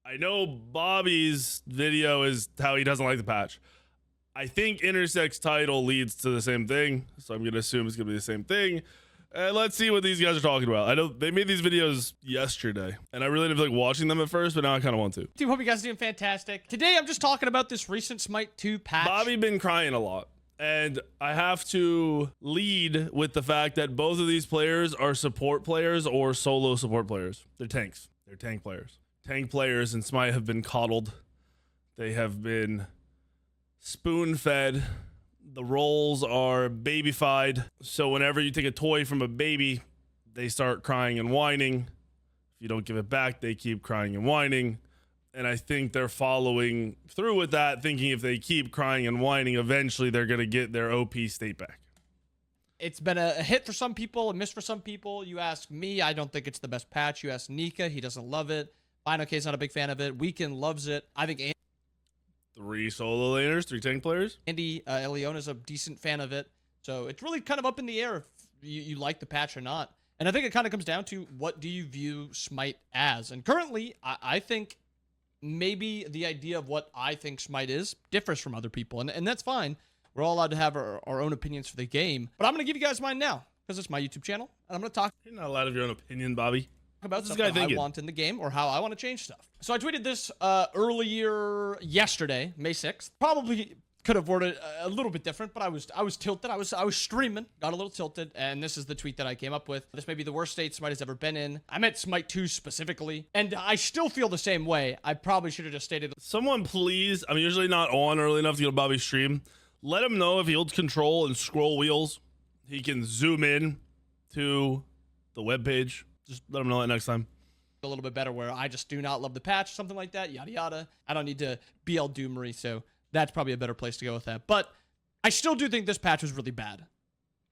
I know Bobby's video is how he doesn't like the patch. I think INTERS3CT title leads to the same thing, so I'm going to assume it's going to be the same thing. And let's see what these guys are talking about. I know they made these videos yesterday, and I really didn't feel like watching them at first, but now I kind of want to. Dude, hope you guys are doing fantastic. Today, I'm just talking about this recent Smite 2 patch. Bobby been crying a lot, and I have to lead with the fact that both of these players are support players or solo support players. They're tanks. They're tank players. Tank players in Smite have been coddled. They have been spoon-fed. The roles are babyfied. So whenever you take a toy from a baby, they start crying and whining. If you don't give it back, they keep crying and whining. And I think they're following through with that, thinking if they keep crying and whining, eventually they're going to get their OP state back. It's been a hit for some people, a miss for some people. You ask me, I don't think it's the best patch. You ask Nika, he doesn't love it. Bino's not a big fan of it. Weekend loves it. I think 3 solo laners, 3 tank players. Andy Elion is a decent fan of it. So it's really kind of up in the air if you like the patch or not. And I think it kind of comes down to what do you view Smite as? And currently, I think maybe the idea of what I think Smite is differs from other people. And that's fine. We're all allowed to have our own opinions for the game. But I'm going to give you guys mine now because it's my YouTube channel. And I'm going to talk. You're not allowed of your own opinion, Bobby. About stuff that I want in the game or how I want to change stuff. So I tweeted this earlier yesterday, May 6th. Probably could have worded a little bit different, but I was tilted. I was streaming, got a little tilted, and this is the tweet that I came up with. This may be the worst state Smite has ever been in. I meant Smite 2 specifically, and I still feel the same way. I probably should have just stated. Someone please, I'm usually not on early enough to get a Bobby stream. Let him know if he holds control and scroll wheels, he can zoom in to the webpage. Just let him know that next time. A little bit better where I just do not love the patch, something like that, yada yada. I don't need to BL Doomery, so that's probably a better place to go with that. But I still do think this patch was really bad.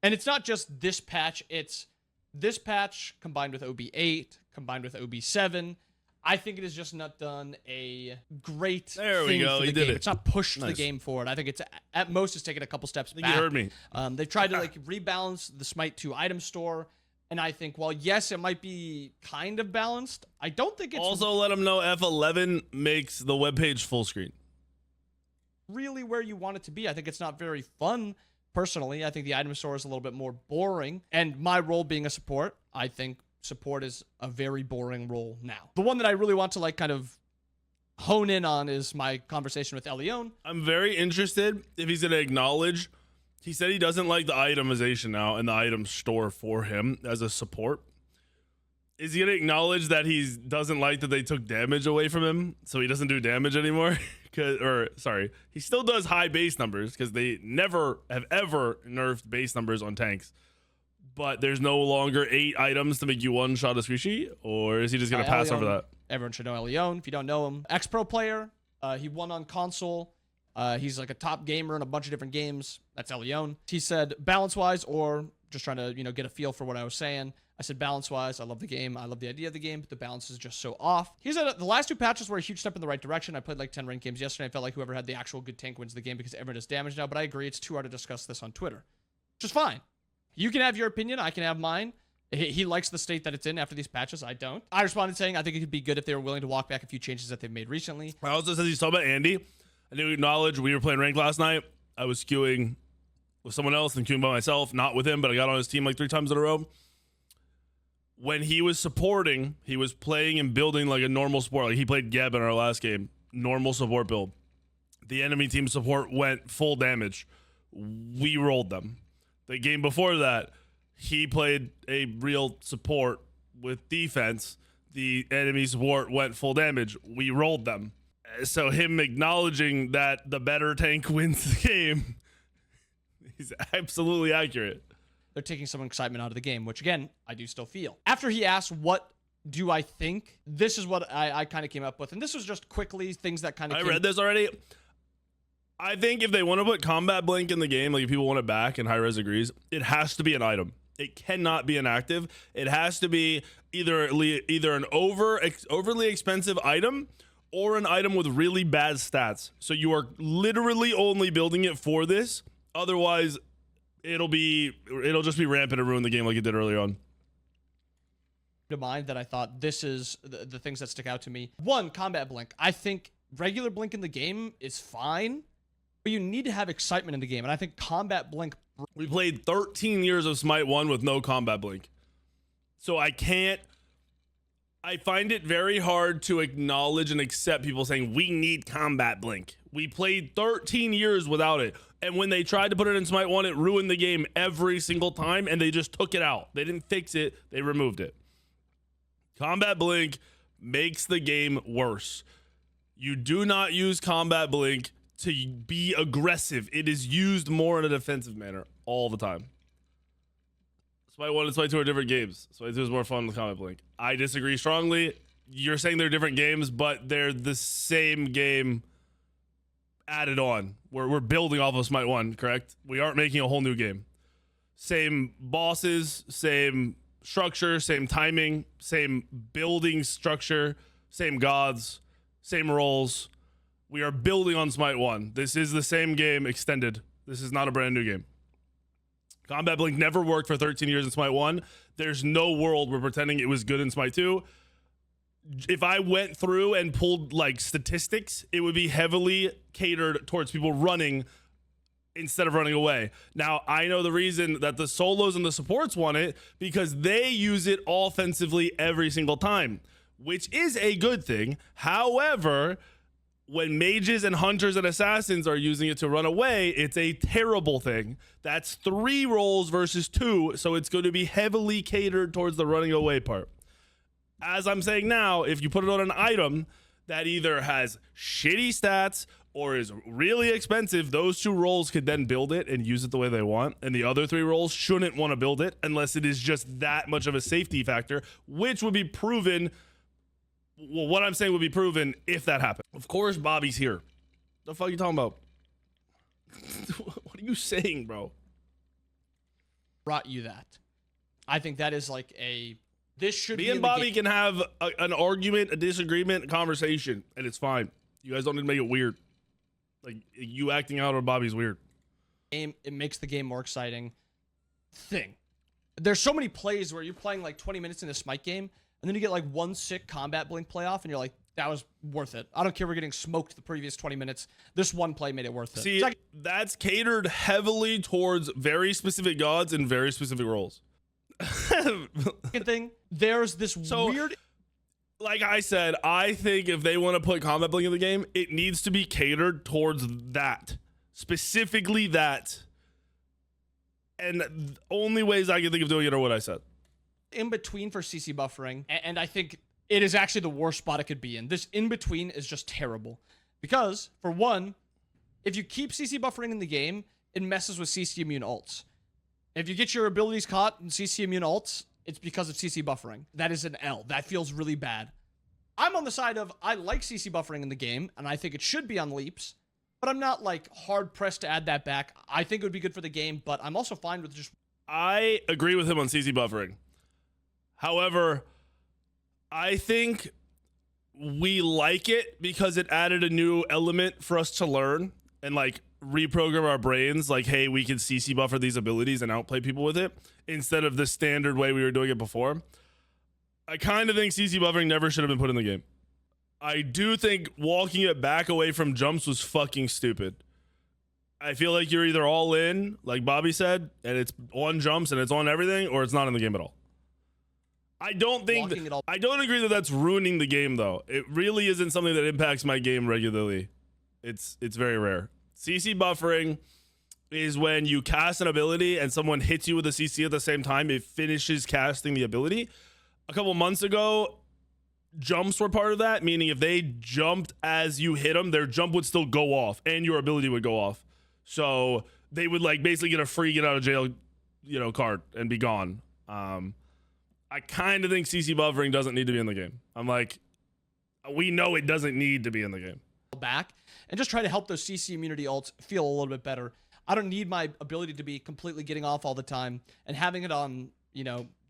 And it's not just this patch, it's this patch combined with OB8, combined with OB7. I think it has just not done a great there thing we go. for the He game. did it. It's not pushed the game forward. I think it's at most it's taken a couple steps back. You heard me. They've tried to like rebalance the Smite 2 item store. And I think, well, yes, it might be kind of balanced. I don't think it's... Also, let them know F11 makes the webpage full screen. Really where you want it to be. I think it's not very fun, personally. I think the item store is a little bit more boring. And my role being a support, I think support is a very boring role now. The one that I really want to, like, kind of hone in on is my conversation with Elion. I'm very interested if he's going to acknowledge... He said he doesn't like the itemization now and the item store for him as a support. Is he going to acknowledge that he doesn't like that they took damage away from him, so he doesn't do damage anymore? He still does high base numbers because they never have ever nerfed base numbers on tanks. But there's no longer 8 items to make you one-shot a squishy, or is he just going to pass over that? Everyone should know Elion. If you don't know him, ex-pro player. He won on console. He's like a top gamer in a bunch of different games. That's Elion. He said balance-wise, or just trying to, get a feel for what I was saying. I said balance-wise, I love the game. I love the idea of the game, but the balance is just so off. He said the last 2 patches were a huge step in the right direction. I played like 10 ranked games yesterday. I felt like whoever had the actual good tank wins the game because everyone does damage now, but I agree it's too hard to discuss this on Twitter. Which is fine. You can have your opinion. I can have mine. He likes the state that it's in after these patches. I don't. I responded saying I think it could be good if they were willing to walk back a few changes that they've made recently. I also said he's talking about Andy. I didn't acknowledge we were playing ranked last night. I was queuing with someone else and queuing by myself, not with him, but I got on his team like 3 times in a row. When he was supporting, he was playing and building like a normal support. Like he played Geb in our last game, normal support build. The enemy team support went full damage. We rolled them. The game before that, he played a real support with defense. The enemy support went full damage. We rolled them. So him acknowledging that the better tank wins the game is absolutely accurate. They're taking some excitement out of the game, which again, I do still feel. After he asked, what do I think? This is what I kind of came up with. And this was just quickly things that kind of I read this already. I think if they want to put combat blink in the game, like if people want it back and high-res agrees, it has to be an item. It cannot be an active. It has to be either an overly expensive item or an item with really bad stats. So you are literally only building it for this. Otherwise, it'll just be rampant and ruin the game like it did earlier on. to mind that I thought this is the things that stick out to me. One, combat blink. I think regular blink in the game is fine, but you need to have excitement in the game. And I think combat blink. We played 13 years of Smite 1 with no combat blink. So I find it very hard to acknowledge and accept people saying we need combat blink. We played 13 years without it. And when they tried to put it in Smite 1, it ruined the game every single time, and they just took it out. They didn't fix it. They removed it. Combat blink makes the game worse. You do not use combat blink to be aggressive. It is used more in a defensive manner all the time. Smite 1 and Smite 2 are different games. Smite 2 is more fun with combat blink. I disagree strongly. You're saying they're different games, but they're the same game added on. We're building off of Smite 1, correct? We aren't making a whole new game. Same bosses, same structure, same timing, same building structure, same gods, same roles. We are building on Smite 1. This is the same game extended. This is not a brand new game. Combat blink never worked for 13 years in Smite 1. There's no world we're pretending it was good in Smite 2. If I went through and pulled like statistics, it would be heavily catered towards people running instead of running away. Now, I know the reason that the solos and the supports want it because they use it offensively every single time, which is a good thing. However, when mages and hunters and assassins are using it to run away, it's a terrible thing. That's 3 roles versus 2, so it's going to be heavily catered towards the running away part. As I'm saying now, if you put it on an item that either has shitty stats or is really expensive, those 2 roles could then build it and use it the way they want, and the other 3 roles shouldn't want to build it unless it is just that much of a safety factor, which would be proven. Well, what I'm saying would be proven if that happened. Of course, Bobby's here. The fuck are you talking about? What are you saying, bro? Brought you that. I think that is like a. This should be. Me and Bobby can have an argument, a disagreement, a conversation, and it's fine. You guys don't need to make it weird. Like you acting out on Bobby's weird. It makes the game more exciting. Thing. There's so many plays where you're playing like 20 minutes in a Smite game. And then you get like one sick combat blink playoff, and you're like, that was worth it. I don't care we're getting smoked the previous 20 minutes. This one play made it worth it. See, that's catered heavily towards very specific gods and very specific roles. Second thing, there's this weird. Like I said, I think if they want to put combat blink in the game, it needs to be catered towards that. Specifically that. And the only ways I can think of doing it are what I said. In between for CC buffering, and I think it is actually the worst spot it could be in. This in between is just terrible because, for one, if you keep CC buffering in the game, it messes with CC immune ults. If you get your abilities caught in CC immune ults, it's because of CC buffering. That is an L. That feels really bad. I'm on the side of I like CC buffering in the game, and I think it should be on leaps, but I'm not like hard pressed to add that back. I think it would be good for the game, but I'm also fine with just. I agree with him on CC buffering. However, I think we like it because it added a new element for us to learn and like reprogram our brains. Like, hey, we can CC buffer these abilities and outplay people with it instead of the standard way we were doing it before. I kind of think CC buffering never should have been put in the game. I do think walking it back away from jumps was fucking stupid. I feel like you're either all in, like Bobby said, and it's on jumps and it's on everything, or it's not in the game at all. I don't think I don't agree that that's ruining the game though. It really isn't something that impacts my game regularly. It's very rare. CC buffering is when you cast an ability and someone hits you with a CC at the same time it finishes casting the ability. A couple months ago, jumps were part of that, meaning if they jumped as you hit them, their jump would still go off and your ability would go off. So they would like basically get a free get out of jail, card and be gone. I kind of think CC buffering doesn't need to be in the game. I'm like, we know it doesn't need to be in the game. Back and just try to help those CC immunity ults feel a little bit better. I don't need my ability to be completely getting off all the time and having it on,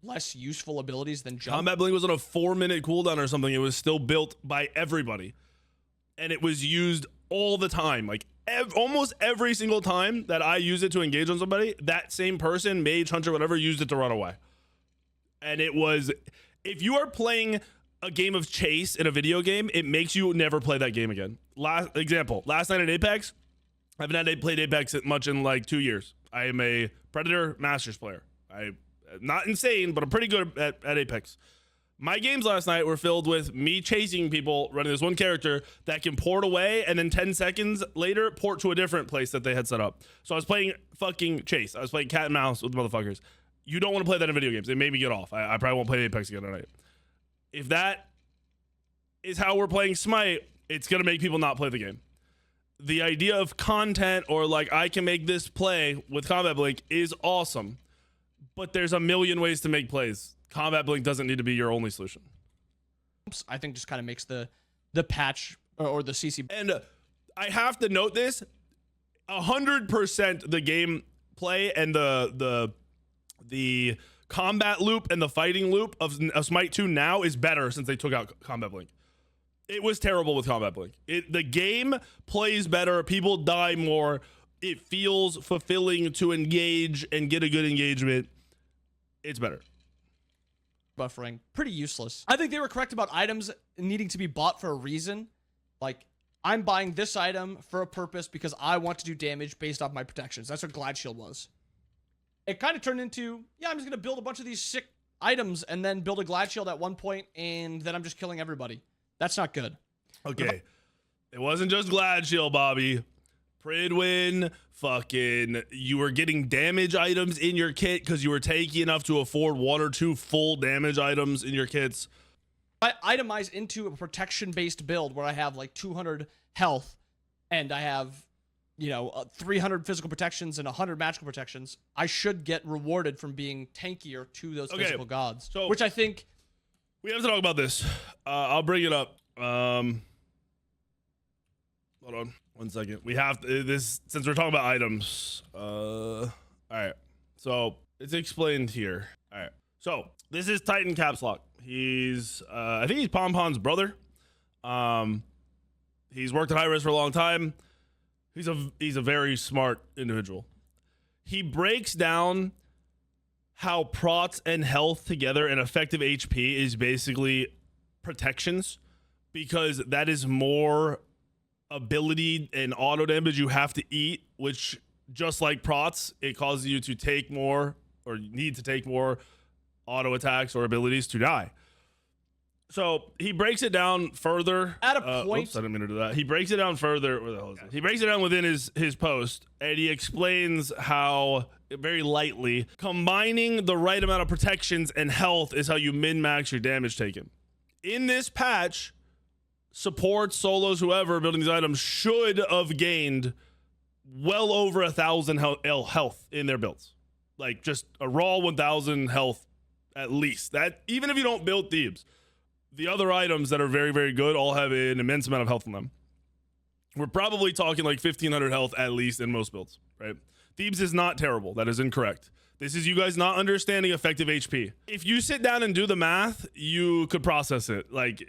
less useful abilities than jump. Combat blink was on a 4-minute cooldown or something. It was still built by everybody. And it was used all the time. Like almost every single time that I use it to engage on somebody, that same person, mage, hunter, whatever, used it to run away. And it was If you are playing a game of chase in a video game, it makes you never play that game again. Last night at Apex, I haven't played Apex much in like 2 years. I am a Predator Masters player. I'm not insane, but I'm pretty good at Apex. My games last night were filled with me chasing people, running this one character that can port away and then 10 seconds later port to a different place that they had set up. So I was playing fucking chase. I was playing cat and mouse with motherfuckers. You don't want to play that in video games. It made me get off. I probably won't play Apex again tonight. If that is how we're playing Smite, it's going to make people not play the game. The idea of content or like I can make this play with Combat Blink is awesome, but there's a million ways to make plays. Combat Blink doesn't need to be your only solution. I think just kind of makes the patch or the CC. And I have to note this, 100% the game play and the combat loop and the fighting loop of Smite 2 now is better since they took out Combat Blink. It was terrible with Combat Blink. The game plays better. People die more. It feels fulfilling to engage and get a good engagement. It's better. Buffering, pretty useless. I think they were correct about items needing to be bought for a reason. Like, I'm buying this item for a purpose because I want to do damage based off my protections. That's what Glide Shield was. It kind of turned into, yeah, I'm just going to build a bunch of these sick items and then build a Glide Shield at one point, and then I'm just killing everybody. That's not good. Okay. It wasn't just Glad Shield, Bobby. Pridwin, fucking, you were getting damage items in your kit because you were tanky enough to afford 1 or 2 full damage items in your kits. I itemize into a protection-based build where I have like 200 health and I have, 300 physical protections and 100 magical protections. I should get rewarded from being tankier to those physical gods, so which I think we have to talk about this. I'll bring it up. Hold on 1 second. We have to, this, since we're talking about items. All right. So it's explained here. All right. So this is Titan Caps Lock. He's, I think he's Pompon's brother. He's worked at high res for a long time. He's a very smart individual. He breaks down how prots and health together and effective HP is basically protections, because that is more ability and auto damage you have to eat, which just like prots, it causes you to take more or need to take more auto attacks or abilities to die. So he breaks it down further. At a point, oops, I didn't mean to do that. He breaks it down further. Where the hell is it? He breaks it down within his post, and he explains how, very lightly, combining the right amount of protections and health is how you min-max your damage taken. In this patch, supports, solos, whoever building these items should have gained well over 1,000 health in their builds. Like just a raw 1,000 health at least. That, even if you don't build Thebes, the other items that are very, very good all have an immense amount of health in them. We're probably talking like 1,500 health at least in most builds, right? Thebes is not terrible. That is incorrect. This is you guys not understanding effective HP. If you sit down and do the math, you could process it. Like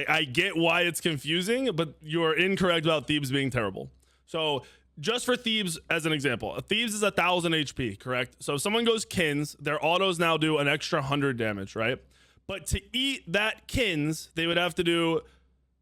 I get why it's confusing, but you're incorrect about Thebes being terrible. So just for Thebes as an example, Thebes is 1,000 HP, correct? So if someone goes Kins, their autos now do an extra 100 damage, right? But to eat that Kins, they would have to do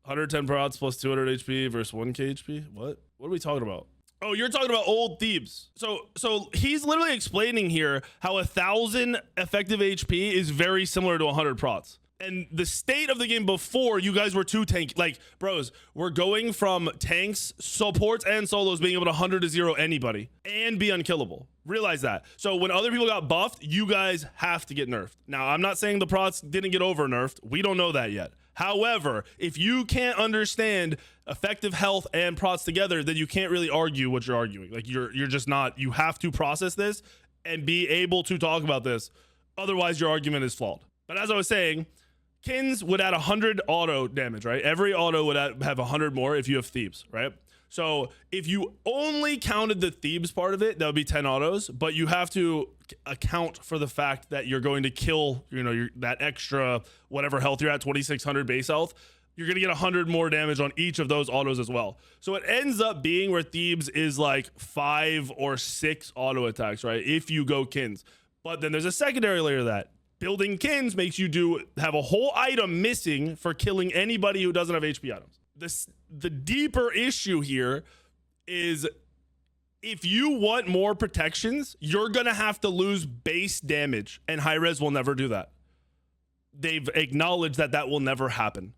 110 prots plus 200 HP versus 1k HP. What are we talking about? Oh, you're talking about old Thebes. So he's literally explaining here how 1,000 effective HP is very similar to 100 prots. And the state of the game before, you guys were too tanky. Like, bros, we're going from tanks, supports, and solos being able to 100 to 0 anybody and be unkillable. Realize that. So when other people got buffed, you guys have to get nerfed. Now, I'm not saying the prots didn't get over nerfed. We don't know that yet. However, if you can't understand effective health and prots together, then you can't really argue what you're arguing. Like, you're just not. You have to process this and be able to talk about this. Otherwise, your argument is flawed. But as I was saying, Kins would add 100 auto damage, right? Every auto would have 100 more if you have Thebes, right? So if you only counted the Thebes part of it, that would be 10 autos, but you have to account for the fact that you're going to kill, that extra whatever health you're at, 2,600 base health. You're going to get 100 more damage on each of those autos as well. So it ends up being where Thebes is like 5 or 6 auto attacks, right? If you go Kins. But then there's a secondary layer to that. building kins makes you have a whole item missing for killing anybody who doesn't have HP items. The deeper issue here is if you want more protections, you're going to have to lose base damage, and high-res will never do that. They've acknowledged that that will never happen.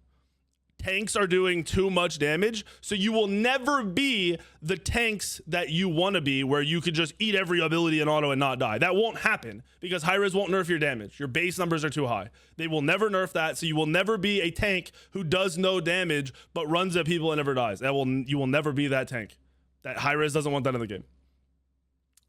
Tanks are doing too much damage, so you will never be the tanks that you want to be, where you could just eat every ability in auto and not die. That won't happen because high-res won't nerf your damage. Your base numbers are too high. They will never nerf that, so you will never be a tank who does no damage but runs at people and never dies. You will never be that tank. That high-res doesn't want that in the game.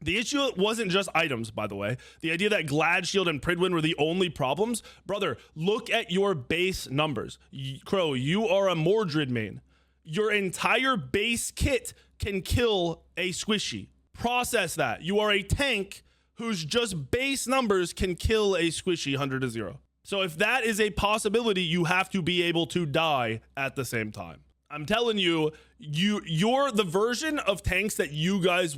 The issue wasn't just items, by the way. The idea that Glad Shield and Pridwin were the only problems. Brother, look at your base numbers. Crow, you are a Mordred main. Your entire base kit can kill a squishy. Process that. You are a tank whose just base numbers can kill a squishy 100 to 0. So if that is a possibility, you have to be able to die at the same time. I'm telling you, you're the version of tanks that you guys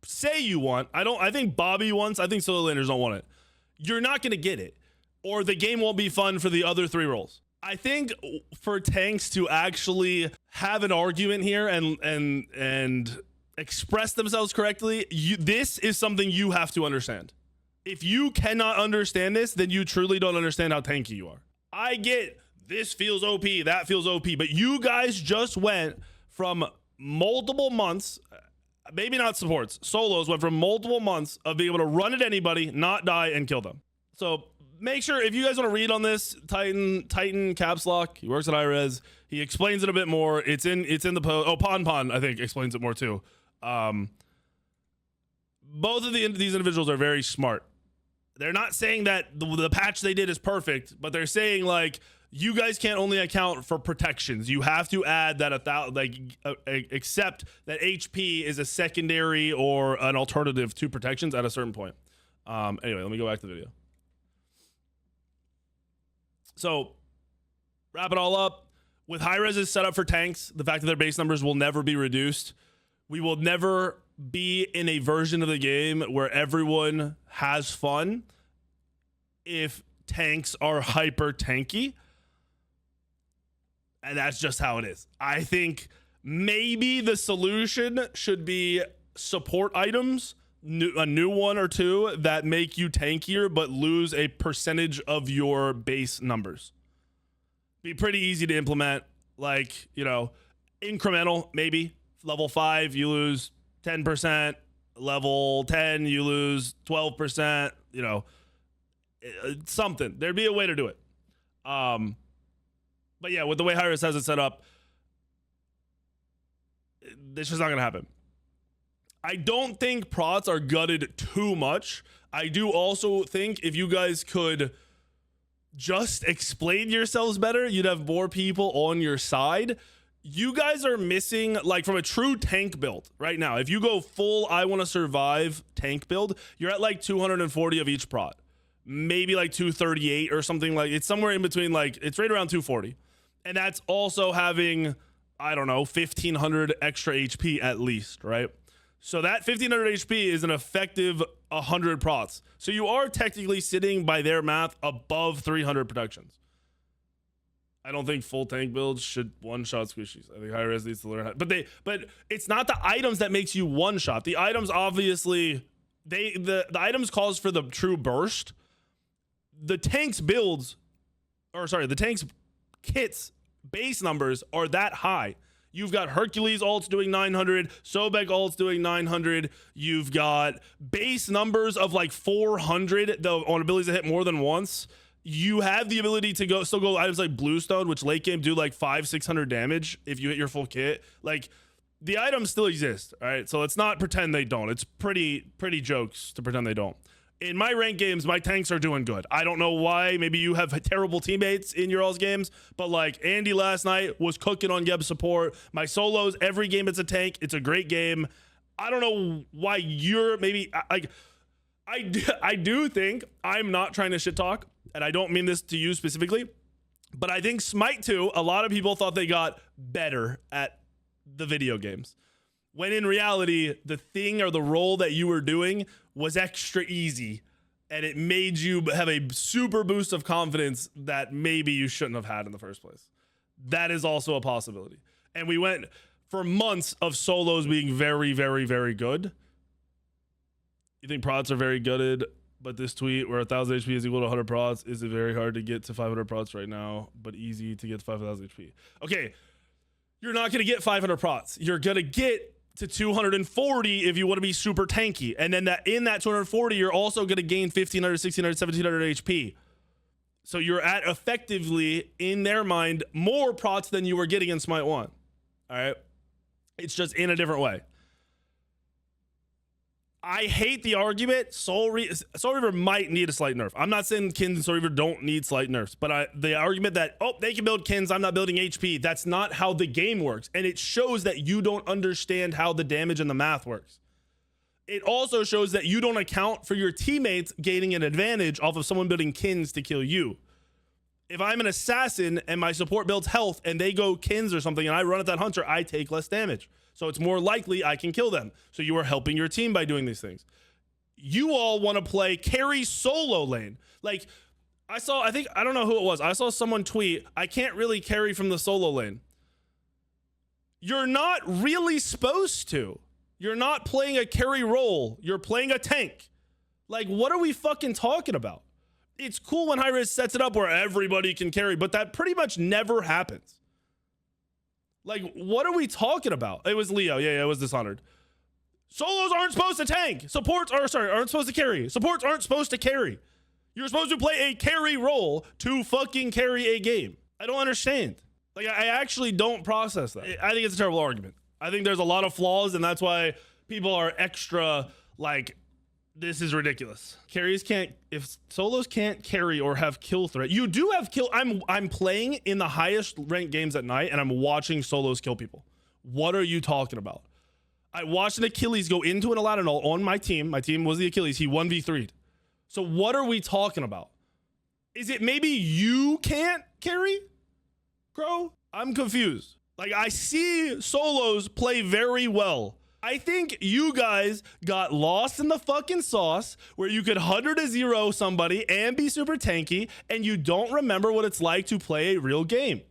say you want. I think Bobby wants. I think solo laners don't want it. You're not going to get it, or the game won't be fun for the other 3 roles. I think for tanks to actually have an argument here and express themselves correctly, this is something you have to understand. If you cannot understand this, then you truly don't understand how tanky you are. I get this feels OP, that feels OP, but you guys just went from multiple months, maybe not supports, solos went from multiple months of being able to run at anybody, not die, and kill them. So make sure, if you guys want to read on this, Titan caps lock, he works at IRES, he explains it a bit more. It's in the post. Oh, Pon I think explains it more too. Both of these individuals are very smart. They're not saying that the patch they did is perfect, but they're saying like, you guys can't only account for protections. You have to add that accept that HP is a secondary or an alternative to protections at a certain point. Anyway, let me go back to the video. So, wrap it all up. With high res set up for tanks, the fact that their base numbers will never be reduced. We will never be in a version of the game where everyone has fun if tanks are hyper tanky. And that's just how it is. I think maybe the solution should be support items, a new one or two that make you tankier but lose a percentage of your base numbers. Be pretty easy to implement, like, you know, incremental, maybe. Level 5, you lose 10%. Level 10, you lose 12%. You know, something. There'd be a way to do it. But yeah, with the way Hi-Res has it set up, this is not going to happen. I don't think prots are gutted too much. I do also think if you guys could just explain yourselves better, you'd have more people on your side. You guys are missing, like, from a true tank build right now. If you go full I want to survive tank build, you're at like 240 of each prot. Maybe like 238 or something. Like, it's somewhere in between, like, it's right around 240. And that's also having, I don't know, 1,500 extra HP at least, right? So that 1,500 HP is an effective 100 prots. So you are technically sitting, by their math, above 300 protections. I don't think full tank builds should one-shot squishies. I think high-res needs to learn how. But it's not the items that makes you one-shot. The items, obviously, the items cause for the true burst. The tank's builds, or sorry, the tank's kits base numbers are that high. You've got Hercules ults doing 900, Sobek ults doing 900. You've got base numbers of like 400 though on abilities that hit more than once. You have the ability to still go items like Bluestone, which late game do like 500-600 damage if you hit your full kit. Like, the items still exist, all right? So let's not pretend they don't. It's pretty jokes to pretend they don't. In my ranked games, my tanks are doing good. I don't know why. Maybe you have terrible teammates in your all's games, but like Andy last night was cooking on Geb support. My solos, every game it's a tank. It's a great game. I don't know why you're maybe like, I do think, I'm not trying to shit talk, and I don't mean this to you specifically, but I think Smite 2, a lot of people thought they got better at the video games, when in reality, the thing or the role that you were doing was extra easy and it made you have a super boost of confidence that maybe you shouldn't have had in the first place. That is also a possibility. And we went for months of solos being very, very, very good. You think prots are very good, but this tweet where 1,000 HP is equal to 100 prots, is it very hard to get to 500 prots right now, but easy to get to 5,000 HP? Okay, you're not going to get 500 prots. You're going to get to 240 if you want to be super tanky. And then in that 240, you're also going to gain 1,500, 1,600, 1,700 HP. So you're at effectively, in their mind, more prots than you were getting in Smite 1. All right? It's just in a different way. I hate the argument. Soul Reaver might need a slight nerf. I'm not saying Kins and Soul Reaver don't need slight nerfs, but the argument that, oh, they can build Kins, I'm not building HP, that's not how the game works. And it shows that you don't understand how the damage and the math works. It also shows that you don't account for your teammates gaining an advantage off of someone building Kins to kill you. If I'm an assassin and my support builds health and they go Kins or something and I run at that hunter, I take less damage. So it's more likely I can kill them. So you are helping your team by doing these things. You all want to play carry solo lane. Like I don't know who it was. I saw someone tweet, I can't really carry from the solo lane. You're not really supposed to. You're not playing a carry role. You're playing a tank. Like, what are we fucking talking about? It's cool when Hi-Rez sets it up where everybody can carry, but that pretty much never happens. Like, what are we talking about? It was Leo. Yeah, it was Dishonored. Solos aren't supposed to tank. Aren't supposed to carry. Supports aren't supposed to carry. You're supposed to play a carry role to fucking carry a game. I don't understand. Like, I actually don't process that. I think it's a terrible argument. I think there's a lot of flaws, and that's why people are extra, like, this is ridiculous. Carries can't, if solos can't carry or have kill threat, you do have kill. I'm playing in the highest ranked games at night and I'm watching solos kill people. What are you talking about? I watched an Achilles go into an Aladdinol on my team. My team was the Achilles. He 1v3'd. So what are we talking about? Is it maybe you can't carry, Crow? I'm confused. Like, I see solos play very well. I think you guys got lost in the fucking sauce where you could 100-0 somebody and be super tanky, and you don't remember what it's like to play a real game.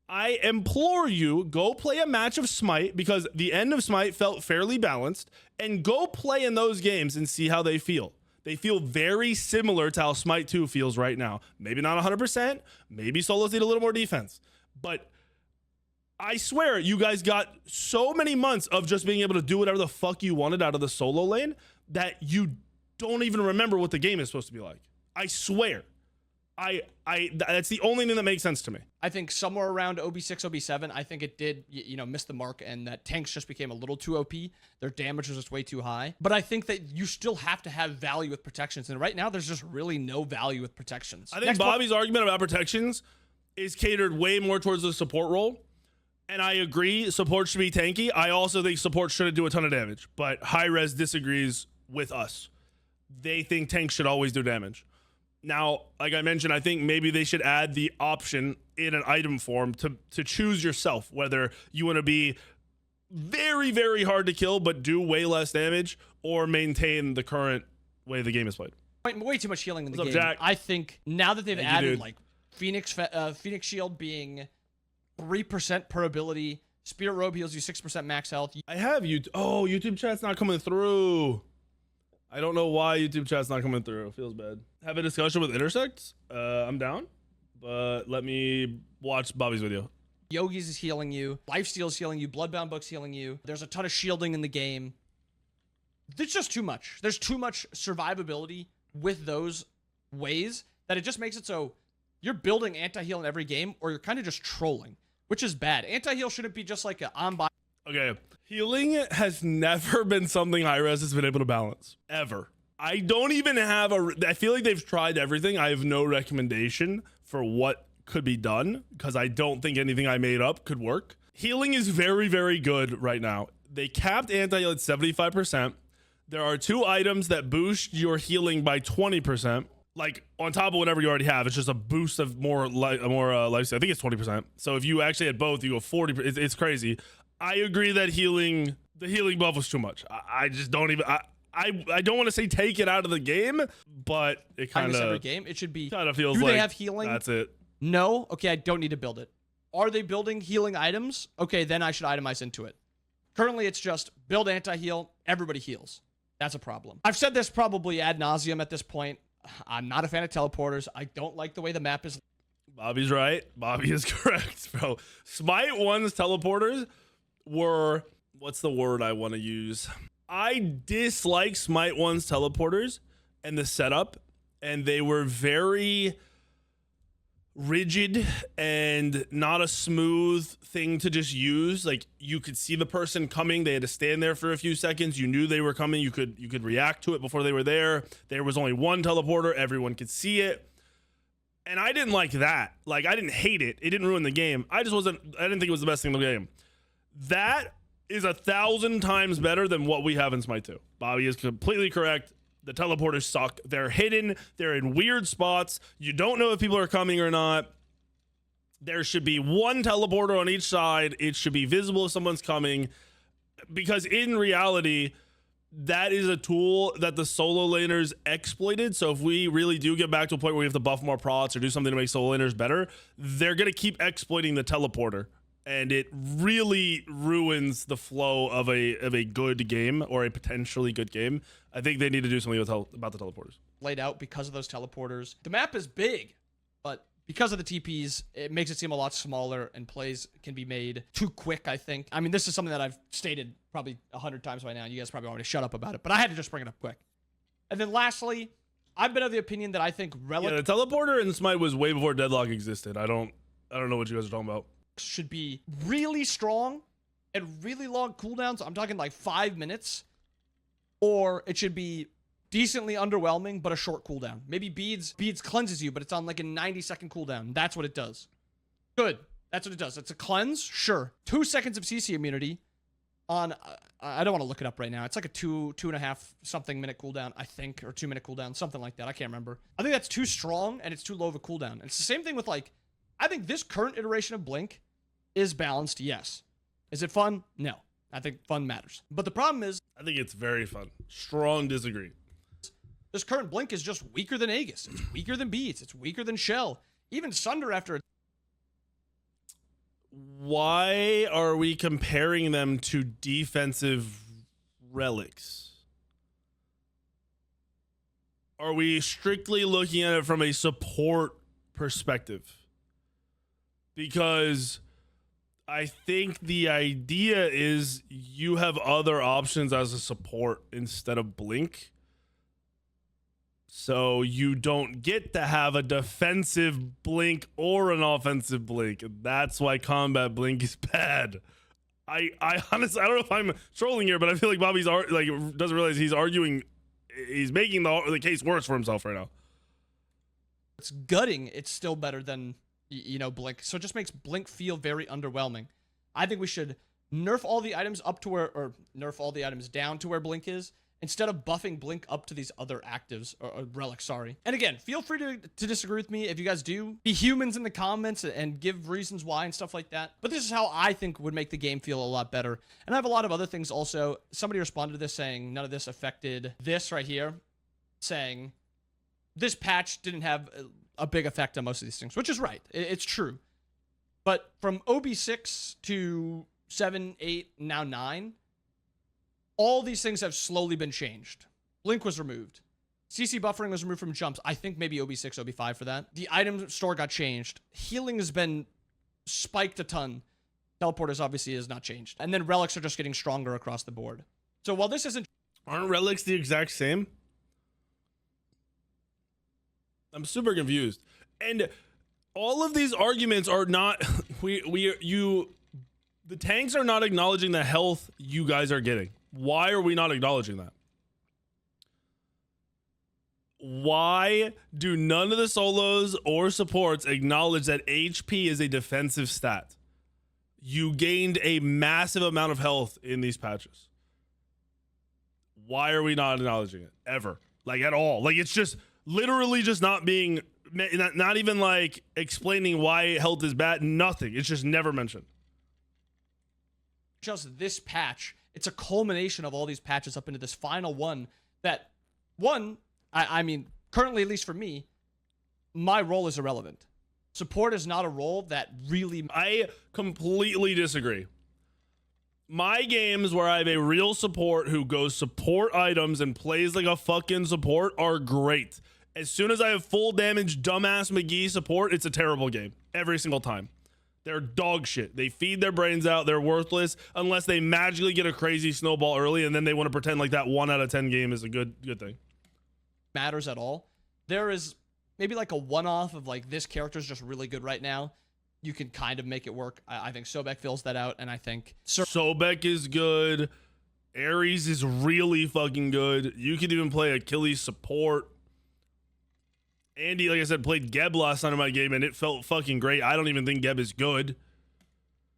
I implore you, go play a match of Smite, because the end of Smite felt fairly balanced, and go play in those games and see how they feel. They feel very similar to how Smite 2 feels right now. Maybe not 100%, maybe solos need a little more defense, but I swear you guys got so many months of just being able to do whatever the fuck you wanted out of the solo lane that you don't even remember what the game is supposed to be like. I swear. That's the only thing that makes sense to me. I think somewhere around OB6, OB7, I think it did, miss the mark, and that tanks just became a little too OP. Their damage was just way too high. But I think that you still have to have value with protections, and right now there's just really no value with protections. I think Bobby's argument about protections is catered way more towards the support role. And I agree, support should be tanky. I also think support shouldn't do a ton of damage. But Hi-Rez disagrees with us. They think tanks should always do damage. Now, like I mentioned, I think maybe they should add the option in an item form to choose yourself, whether you want to be very, very hard to kill but do way less damage, or maintain the current way the game is played. Way too much healing in the What's game. up, Jack? I think now that they've added, dude. like, Phoenix Shield being 3% per ability. Spirit Robe heals you 6% max health. I have YouTube. Oh, YouTube chat's not coming through. I don't know why YouTube chat's not coming through. Feels bad. Have a discussion with INTERS3CT. I'm down, but let me watch Bobby's video. Yogi's is healing you. Lifesteal is healing you. Bloodbound Book's healing you. There's a ton of shielding in the game. There's just too much. There's too much survivability with those ways that it just makes it so you're building anti-heal in every game, or you're kind of just trolling, which is bad. Anti-heal shouldn't be just like a on-buy. Okay, healing has never been something Hi-Rez has been able to balance, ever. I don't even have I feel like they've tried everything. I have no recommendation for what could be done, because I don't think anything I made up could work. Healing is very, very good right now. They capped anti-heal at 75%. There are 2 items that boost your healing by 20%. Like, on top of whatever you already have. It's just a boost of more lifesteal. I think it's 20%. So if you actually had both, you go 40%. It's crazy. I agree that the healing buff was too much. I just don't even, I don't want to say take it out of the game, but it kind every of game. It should be. Kind of feels Do like they have healing? That's it. No. Okay, I don't need to build it. Are they building healing items? Okay, then I should itemize into it. Currently, it's just build anti-heal. Everybody heals. That's a problem. I've said this probably ad nauseum at this point. I'm not a fan of teleporters. I don't like the way the map is. Bobby's right. Bobby is correct, bro. Smite 1's teleporters were, what's the word I want to use? I dislike Smite 1's teleporters and the setup, and they were very rigid and not a smooth thing to just use. Like, you could see the person coming, they had to stand there for a few seconds, you knew they were coming, you could react to it before they were there. There was only one teleporter, everyone could see it. And I didn't like that. Like, I didn't hate it. It didn't ruin the game. I didn't think it was the best thing in the game. That is 1,000 times better than what we have in Smite 2. Bobby is completely correct. The teleporters suck. They're hidden. They're in weird spots. You don't know if people are coming or not. There should be one teleporter on each side. It should be visible if someone's coming. Because in reality, that is a tool that the solo laners exploited. So if we really do get back to a point where we have to buff more procs or do something to make solo laners better, they're going to keep exploiting the teleporter. And it really ruins the flow of a good game, or a potentially good game. I think they need to do something about the teleporters. Laid out because of those teleporters. The map is big, but because of the TPs, it makes it seem a lot smaller, and plays can be made too quick, I think. I mean, this is something that I've stated probably 100 times by now, and you guys probably want me to shut up about it, but I had to just bring it up quick. And then lastly, I've been of the opinion that I think Relic... Yeah, the teleporter in Smite was way before Deadlock existed. I don't know what you guys are talking about. Should be really strong and really long cooldowns. I'm talking like 5 minutes. Or it should be decently underwhelming, but a short cooldown. Maybe Beads cleanses you, but it's on like a 90-second cooldown. That's what it does. Good. That's what it does. It's a cleanse, sure. 2 seconds of CC immunity on, I don't want to look it up right now. It's like a 2.5 something minute cooldown, I think, or 2 minute cooldown, something like that. I can't remember. I think that's too strong, and it's too low of a cooldown. And it's the same thing with, like, I think this current iteration of Blink is balanced, yes. Is it fun? No. I think fun matters. But the problem is... I think it's very fun. Strong disagree. This current Blink is just weaker than Aegis. It's weaker than Beats. It's weaker than Shell. Even Sunder after... Why are we comparing them to defensive relics? Are we strictly looking at it from a support perspective? Because I think the idea is you have other options as a support instead of Blink. So you don't get to have a defensive Blink or an offensive Blink. That's why combat Blink is bad. I honestly, I don't know if I'm trolling here, but I feel like Bobby's doesn't realize he's arguing. He's making the case worse for himself right now. It's gutting. It's still better than... Blink. So it just makes Blink feel very underwhelming. I think we should nerf all the items up to where, or nerf all the items down to where Blink is, instead of buffing Blink up to these other actives, or relics, sorry. And again, feel free to disagree with me if you guys do. Be humans in the comments and give reasons why and stuff like that. But this is how I think would make the game feel a lot better. And I have a lot of other things also. Somebody responded to this saying none of this affected this right here, saying this patch didn't have a big effect on most of these things, which is right. It's true. But from OB6 to 7, 8, now 9, all these things have slowly been changed. Blink was removed. CC buffering was removed from jumps. I think maybe OB6, OB5 for that. The item store got changed. Healing has been spiked a ton. Teleporters obviously is not changed. And then relics are just getting stronger across the board. So while this isn't... Aren't relics the exact same? I'm super confused. And all of these arguments are not the tanks are not acknowledging the health you guys are getting. Why are we not acknowledging that? Why do none of the solos or supports acknowledge that HP is a defensive stat? You gained a massive amount of health in these patches. Why are we not acknowledging it ever? Like, at all? Like, it's just literally just not being, not even like explaining why health is bad. Nothing. It's just never mentioned. Just this patch, it's a culmination of all these patches up into this final one that one, I mean, currently, at least for me, my role is irrelevant. Support is not a role that really... I completely disagree. My games where I have a real support who goes support items and plays like a fucking support are great. As soon as I have full damage dumbass McGee support, it's a terrible game. Every single time. They're dog shit. They feed their brains out. They're worthless unless they magically get a crazy snowball early and then they want to pretend like that 1 out of 10 game is a good thing. Matters at all. There is maybe like a one-off of like this character is just really good right now. You can kind of make it work. I think Sobek fills that out, and I think Sobek is good. Ares is really fucking good. You could even play Achilles support. Andy, like I said, played Geb last night in my game, and it felt fucking great. I don't even think Geb is good.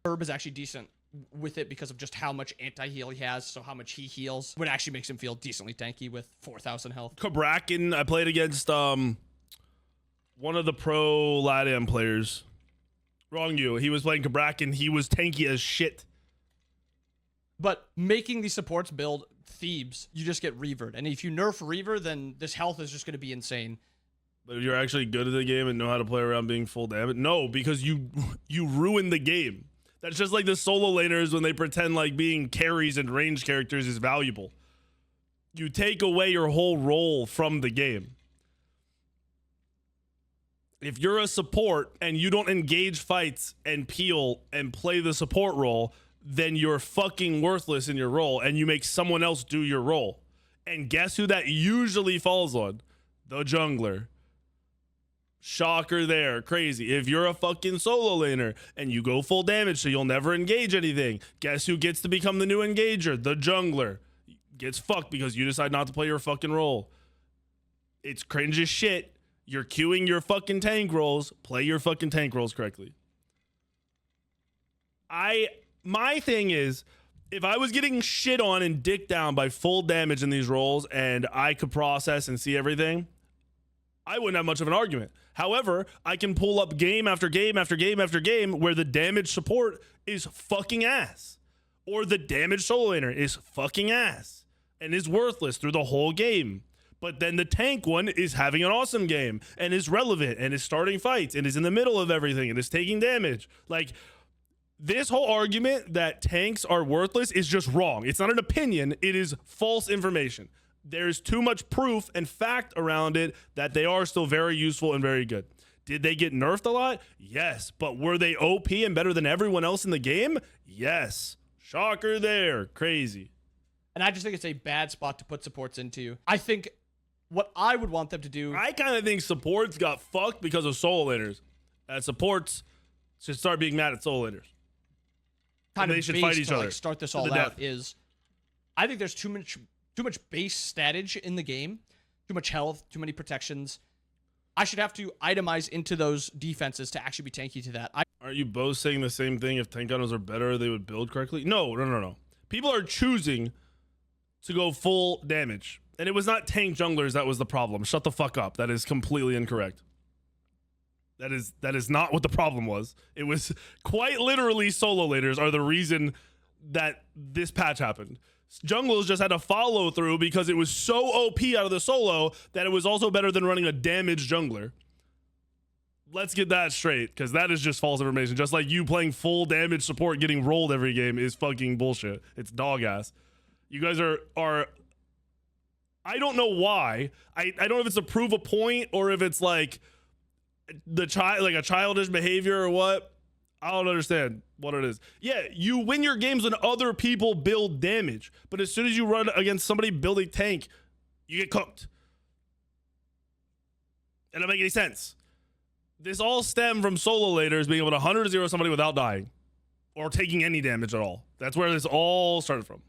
Herb is actually decent with it because of just how much anti-heal he has, so how much he heals, what actually makes him feel decently tanky with 4,000 health. Kabrakin, I played against one of the pro Latam players. Wrong you. He was playing Kabrakin. He was tanky as shit. But making these supports build Thebes, you just get Reavered. And if you nerf Reaver, then this health is just going to be insane. But if you're actually good at the game and know how to play around being full damage, no, because you ruin the game. That's just like the solo laners when they pretend like being carries and range characters is valuable. You take away your whole role from the game. If you're a support and you don't engage fights and peel and play the support role, then you're fucking worthless in your role and you make someone else do your role. And guess who that usually falls on? The jungler. Shocker there. Crazy. If you're a fucking solo laner and you go full damage so you'll never engage anything, guess who gets to become the new engager? The jungler. Gets fucked because you decide not to play your fucking role. It's cringe as shit. You're queuing your fucking tank roles. Play your fucking tank roles correctly. My thing is, if I was getting shit on and dicked down by full damage in these roles and I could process and see everything, I wouldn't have much of an argument. However, I can pull up game after game after game after game where the damage support is fucking ass. Or the damage solo laner is fucking ass and is worthless through the whole game. But then the tank one is having an awesome game and is relevant and is starting fights and is in the middle of everything and is taking damage. Like, this whole argument that tanks are worthless is just wrong. It's not an opinion. It is false information. There's too much proof and fact around it that they are still very useful and very good. Did they get nerfed a lot? Yes. But were they OP and better than everyone else in the game? Yes. Shocker there. Crazy. And I just think it's a bad spot to put supports into. I think what I would want them to do... I kind of think supports got fucked because of solo laners. Supports should start being mad at solo laners. Kind of they should fight each other. Like, start this all out is... I think there's too much base statage in the game. Too much health, too many protections. I should have to itemize into those defenses to actually be tanky to that. Aren't you both saying the same thing? If tank items are better, they would build correctly? No. People are choosing to go full damage. And it was not tank junglers that was the problem. Shut the fuck up. That is completely incorrect. That is not what the problem was. It was quite literally solo laners are the reason that this patch happened. Junglers just had to follow through because it was so OP out of the solo that it was also better than running a damaged jungler. Let's get that straight, because that is just false information. Just like you playing full damage support getting rolled every game is fucking bullshit. It's dog ass. You guys are I don't know why. I don't know if it's to prove a point or if it's like a childish behavior or what. I don't understand what it is. Yeah, you win your games when other people build damage, but as soon as you run against somebody building tank, you get cooked. It doesn't make any sense. This all stemmed from solo laners being able to 100-0 somebody without dying or taking any damage at all. That's where this all started from.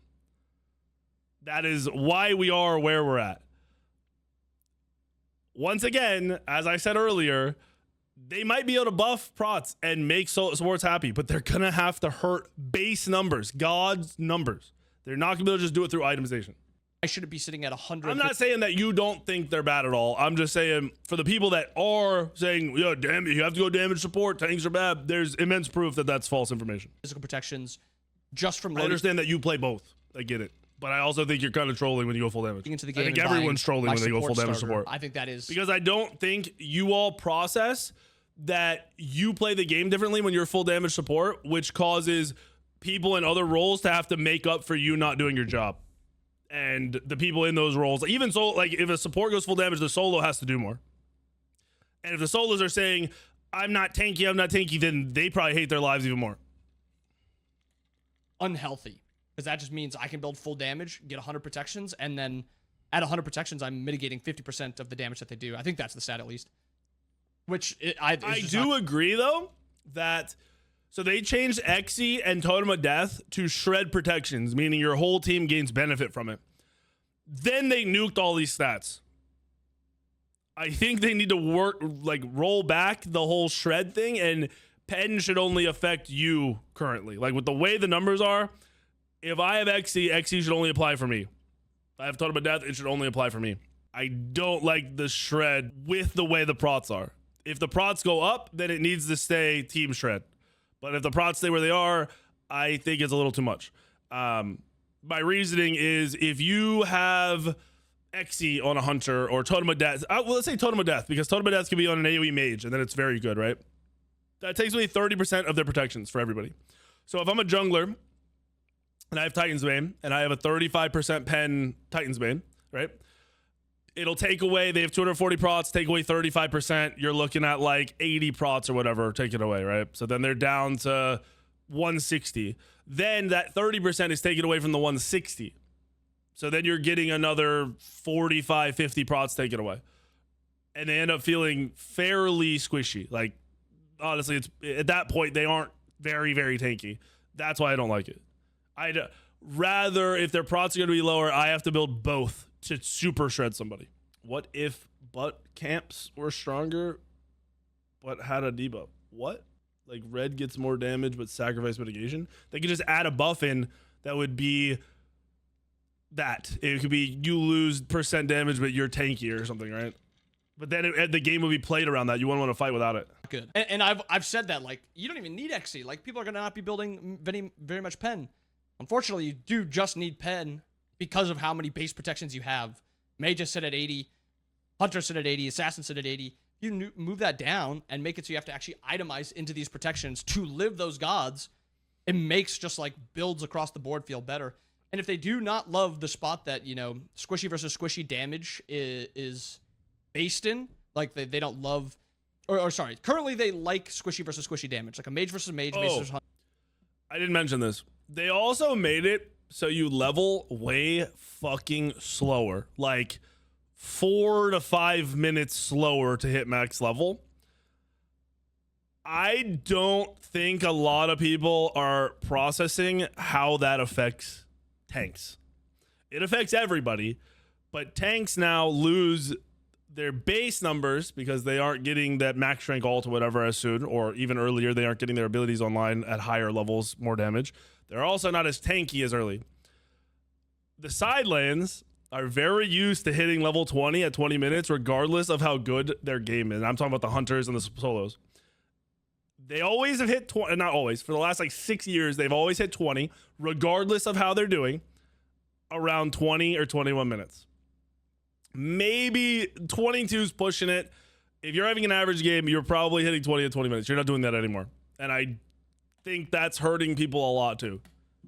That is why we are where we're at. Once again, as I said earlier, they might be able to buff prots and make supports happy, but they're going to have to hurt base numbers, God's numbers. They're not going to be able to just do it through itemization. I shouldn't be sitting at 100. I'm not saying that you don't think they're bad at all. I'm just saying for the people that are saying, yeah, damn it, you have to go damage support, tanks are bad, there's immense proof that that's false information. Physical protections just from I understand that you play both. I get it. But I also think you're kind of trolling when you go full damage. Into the I game think and everyone's buying trolling my when they go full damage starter. support. I think that is Because I don't think you all process that you play the game differently when you're full damage support, which causes people in other roles to have to make up for you not doing your job. And the people in those roles, even so, like if a support goes full damage, the solo has to do more. And if the solos are saying, I'm not tanky, then they probably hate their lives even more. unhealthy, because that just means I can build full damage, get 100 protections, and then at 100 protections, I'm mitigating 50% of the damage that they do. I think that's the stat at least. Which I do agree though that so they changed Xe and Totem of Death to shred protections, meaning your whole team gains benefit from it. Then they nuked all these stats. I think they need to roll back the whole shred thing, and pen should only affect you currently. Like with the way the numbers are, if I have Xe should only apply for me. If I have Totem of Death, it should only apply for me. I don't like the shred with the way the prots are. If the prots go up, then it needs to stay team shred. But if the prots stay where they are, I think it's a little too much. My reasoning is if you have Xe on a hunter or Totem of Death, let's say Totem of Death, because Totem of Death can be on an AoE mage, and then it's very good, right? That takes away 30% of their protections for everybody. So if I'm a jungler, and I have Titan's Bane, and I have a 35% pen Titan's Bane, right? It'll take away, they have 240 prots, take away 35%. You're looking at like 80 prots or whatever, take it away, right? So then they're down to 160. Then that 30% is taken away from the 160. So then you're getting another 45, 50 prots taken away. And they end up feeling fairly squishy. Like, honestly, it's at that point, they aren't very, very tanky. That's why I don't like it. I'd rather, if their prots are going to be lower, I have to build both to super shred somebody. What if butt camps were stronger but had a debuff? What? Like red gets more damage but sacrifice mitigation? They could just add a buff in that would be that. It could be you lose % damage but you're tankier or something, right? But then the game would be played around that. You wouldn't want to fight without it. Good. And I've said that, like, you don't even need Xe. Like, people are going to not be building very much pen. Unfortunately, you do just need pen because of how many base protections you have. Mages sit at 80, Hunter sit at 80, Assassin sit at 80. You move that down and make it so you have to actually itemize into these protections to live those gods. It makes just like builds across the board feel better. And if they do not love the spot that, you know, squishy versus squishy damage is based in, like they don't love, or sorry, currently they like squishy versus squishy damage, like a mage versus mage, mage versus hunter. I didn't mention this. They also made it so you level way fucking slower, like 4 to 5 minutes slower to hit max level. I don't think a lot of people are processing how that affects tanks. It affects everybody, but tanks now lose their base numbers because they aren't getting that max strength ult or whatever as soon, or even earlier, they aren't getting their abilities online at higher levels, more damage. They're also not as tanky as early. The side lanes are very used to hitting level 20 at 20 minutes, regardless of how good their game is. I'm talking about the hunters and the solos. They always have hit 20, not always, for the last like 6 years, they've always hit 20, regardless of how they're doing, around 20 or 21 minutes. Maybe 22's pushing it. If you're having an average game, you're probably hitting 20 at 20 minutes. You're not doing that anymore. And I think that's hurting people a lot too.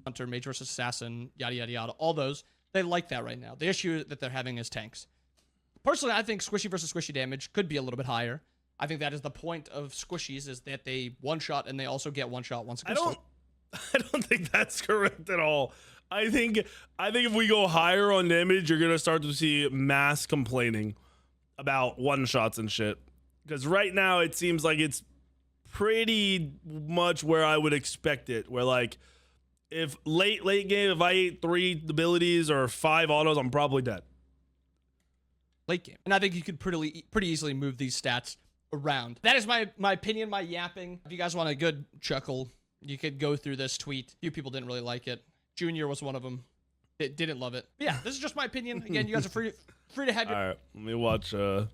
Hunter, mage versus assassin, yada, yada, yada. All those, they like that right now. The issue that they're having is tanks. Personally, I think squishy versus squishy damage could be a little bit higher. I think that is the point of squishies, is that they one-shot and they also get one-shot once. I don't think that's correct at all. I think if we go higher on damage, you're gonna start to see mass complaining about one-shots and shit. Because right now it seems like it's pretty much where I would expect it. Where like if late game, if I ate 3 abilities or 5 autos, I'm probably dead. Late game. And I think you could pretty easily move these stats around. That is my opinion, my yapping. If you guys want a good chuckle, you could go through this tweet. A few people didn't really like it. Junior was one of them. It didn't love it. But yeah, this is just my opinion. Again, you guys are free to have your... All right, let me watch. I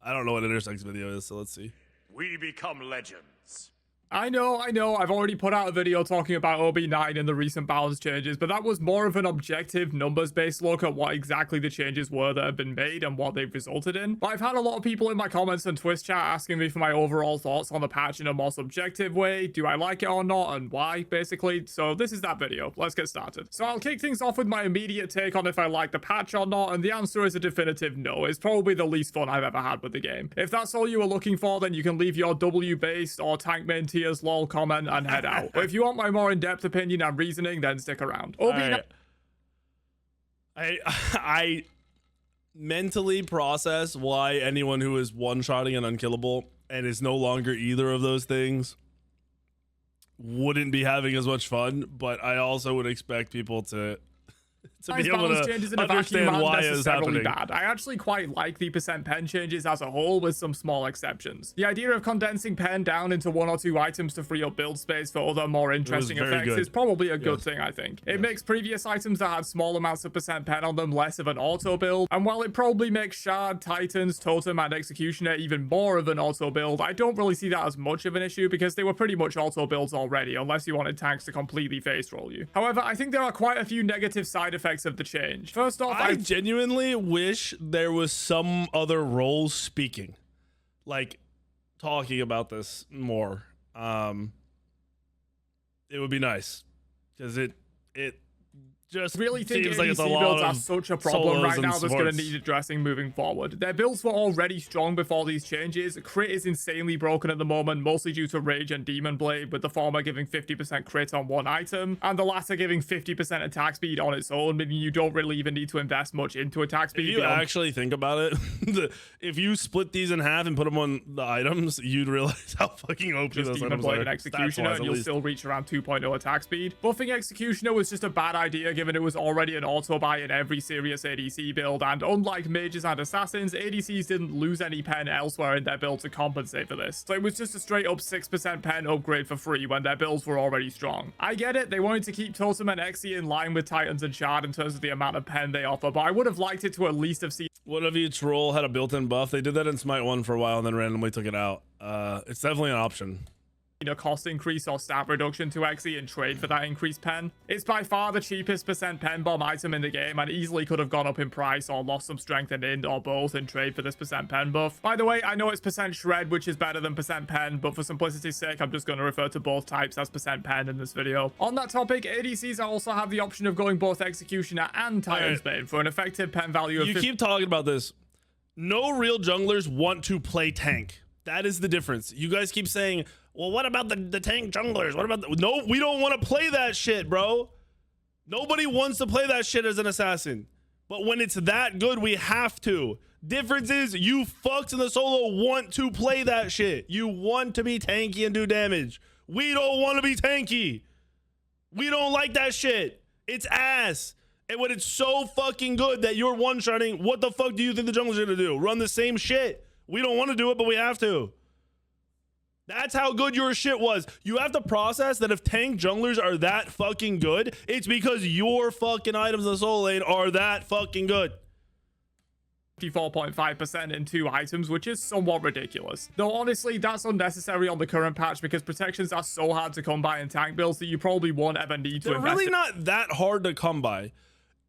don't know what INTERS3CT video is, so let's see. We become legends. I know, I've already put out a video talking about OB9 and the recent balance changes, but that was more of an objective, numbers-based look at what exactly the changes were that have been made and what they've resulted in. But I've had a lot of people in my comments and Twitch chat asking me for my overall thoughts on the patch in a more subjective way. Do I like it or not, and why, basically? So this is that video. Let's get started. So I'll kick things off with my immediate take on if I like the patch or not, and the answer is a definitive no. It's probably the least fun I've ever had with the game. If that's all you were looking for, then you can leave your W-based or tank main tiers lol comment and head out. But if you want my more in-depth opinion and reasoning, then stick around. I mentally process why anyone who is one-shotting and unkillable and is no longer either of those things wouldn't be having as much fun, but I also would expect people to be able to understand why it's happening. Bad. I actually quite like the % pen changes as a whole, with some small exceptions. The idea of condensing pen down into 1 or 2 items to free up build space for other more interesting effects is probably a good thing, I think. It makes previous items that had small amounts of % pen on them less of an auto build, and while it probably makes Shard, Titans, Totem, and Executioner even more of an auto build, I don't really see that as much of an issue because they were pretty much auto builds already, unless you wanted tanks to completely face roll you. However, I think there are quite a few negative side effects of the change. First off, I genuinely wish there was some other role speaking, like talking about this more. It would be nice because it just really think seems ADC like it's a lot builds are of such a problem right now that's going to supports. need addressing moving forward. Their builds were already strong before these changes. Crit is insanely broken at the moment, mostly due to Rage and Demon Blade, with the former giving 50% crit on one item, and the latter giving 50% attack speed on its own, meaning you don't really even need to invest much into attack speed. If you actually think about it, if you split these in half and put them on the items, you'd realize how fucking OP those Demon items Blade are. and Executioner, and you'll still reach around 2.0 attack speed. Buffing Executioner was just a bad idea, given it was already an auto buy in every serious ADC build, and unlike mages and assassins, ADCs didn't lose any pen elsewhere in their build to compensate for this. So it was just a straight up 6% pen upgrade for free when their builds were already strong. I get it, they wanted to keep Totem and Exi in line with Titans and Shard in terms of the amount of pen they offer, but I would have liked it to at least have seen what if each role had a built-in buff? They did that in Smite 1 for a while and then randomly took it out. It's definitely an option. a cost increase or stat reduction to Xe and trade for that increased pen. It's by far the cheapest % pen bomb item in the game and easily could have gone up in price or lost some strength and int or both in trade for this % pen buff. By the way, I know it's % shred, which is better than % pen, but for simplicity's sake, I'm just going to refer to both types as % pen in this video. On that topic, ADCs also have the option of going both Executioner and Titan's Bane for an effective pen value of... You keep talking about this. No real junglers want to play tank. That is the difference. You guys keep saying, well, what about the tank junglers? What about the... No, we don't want to play that shit, bro. Nobody wants to play that shit as an assassin. But when it's that good, we have to. Difference is you fucks in the solo want to play that shit. You want to be tanky and do damage. We don't want to be tanky. We don't like that shit. It's ass. And when it's so fucking good that you're one-shotting, what the fuck do you think the jungler's gonna do? Run the same shit. We don't want to do it, but we have to. That's how good your shit was. You have to process that if tank junglers are that fucking good, it's because your fucking items in the solo lane are that fucking good. 54.5% in 2 items, which is somewhat ridiculous. Though honestly, that's unnecessary on the current patch because protections are so hard to come by in tank builds that you probably won't ever need to invest. They're really not that hard to come by.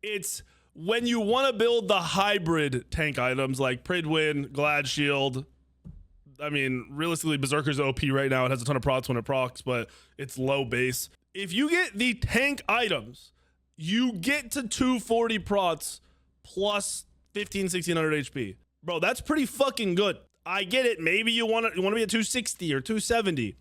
It's when you want to build the hybrid tank items like Pridwin, Glad Shield. I mean, realistically, Berserker's OP right now. It has a ton of procs when it procs, but it's low base. If you get the tank items, you get to 240 procs plus 1600 HP. Bro, that's pretty fucking good. I get it. Maybe you want to be at 260 or 270.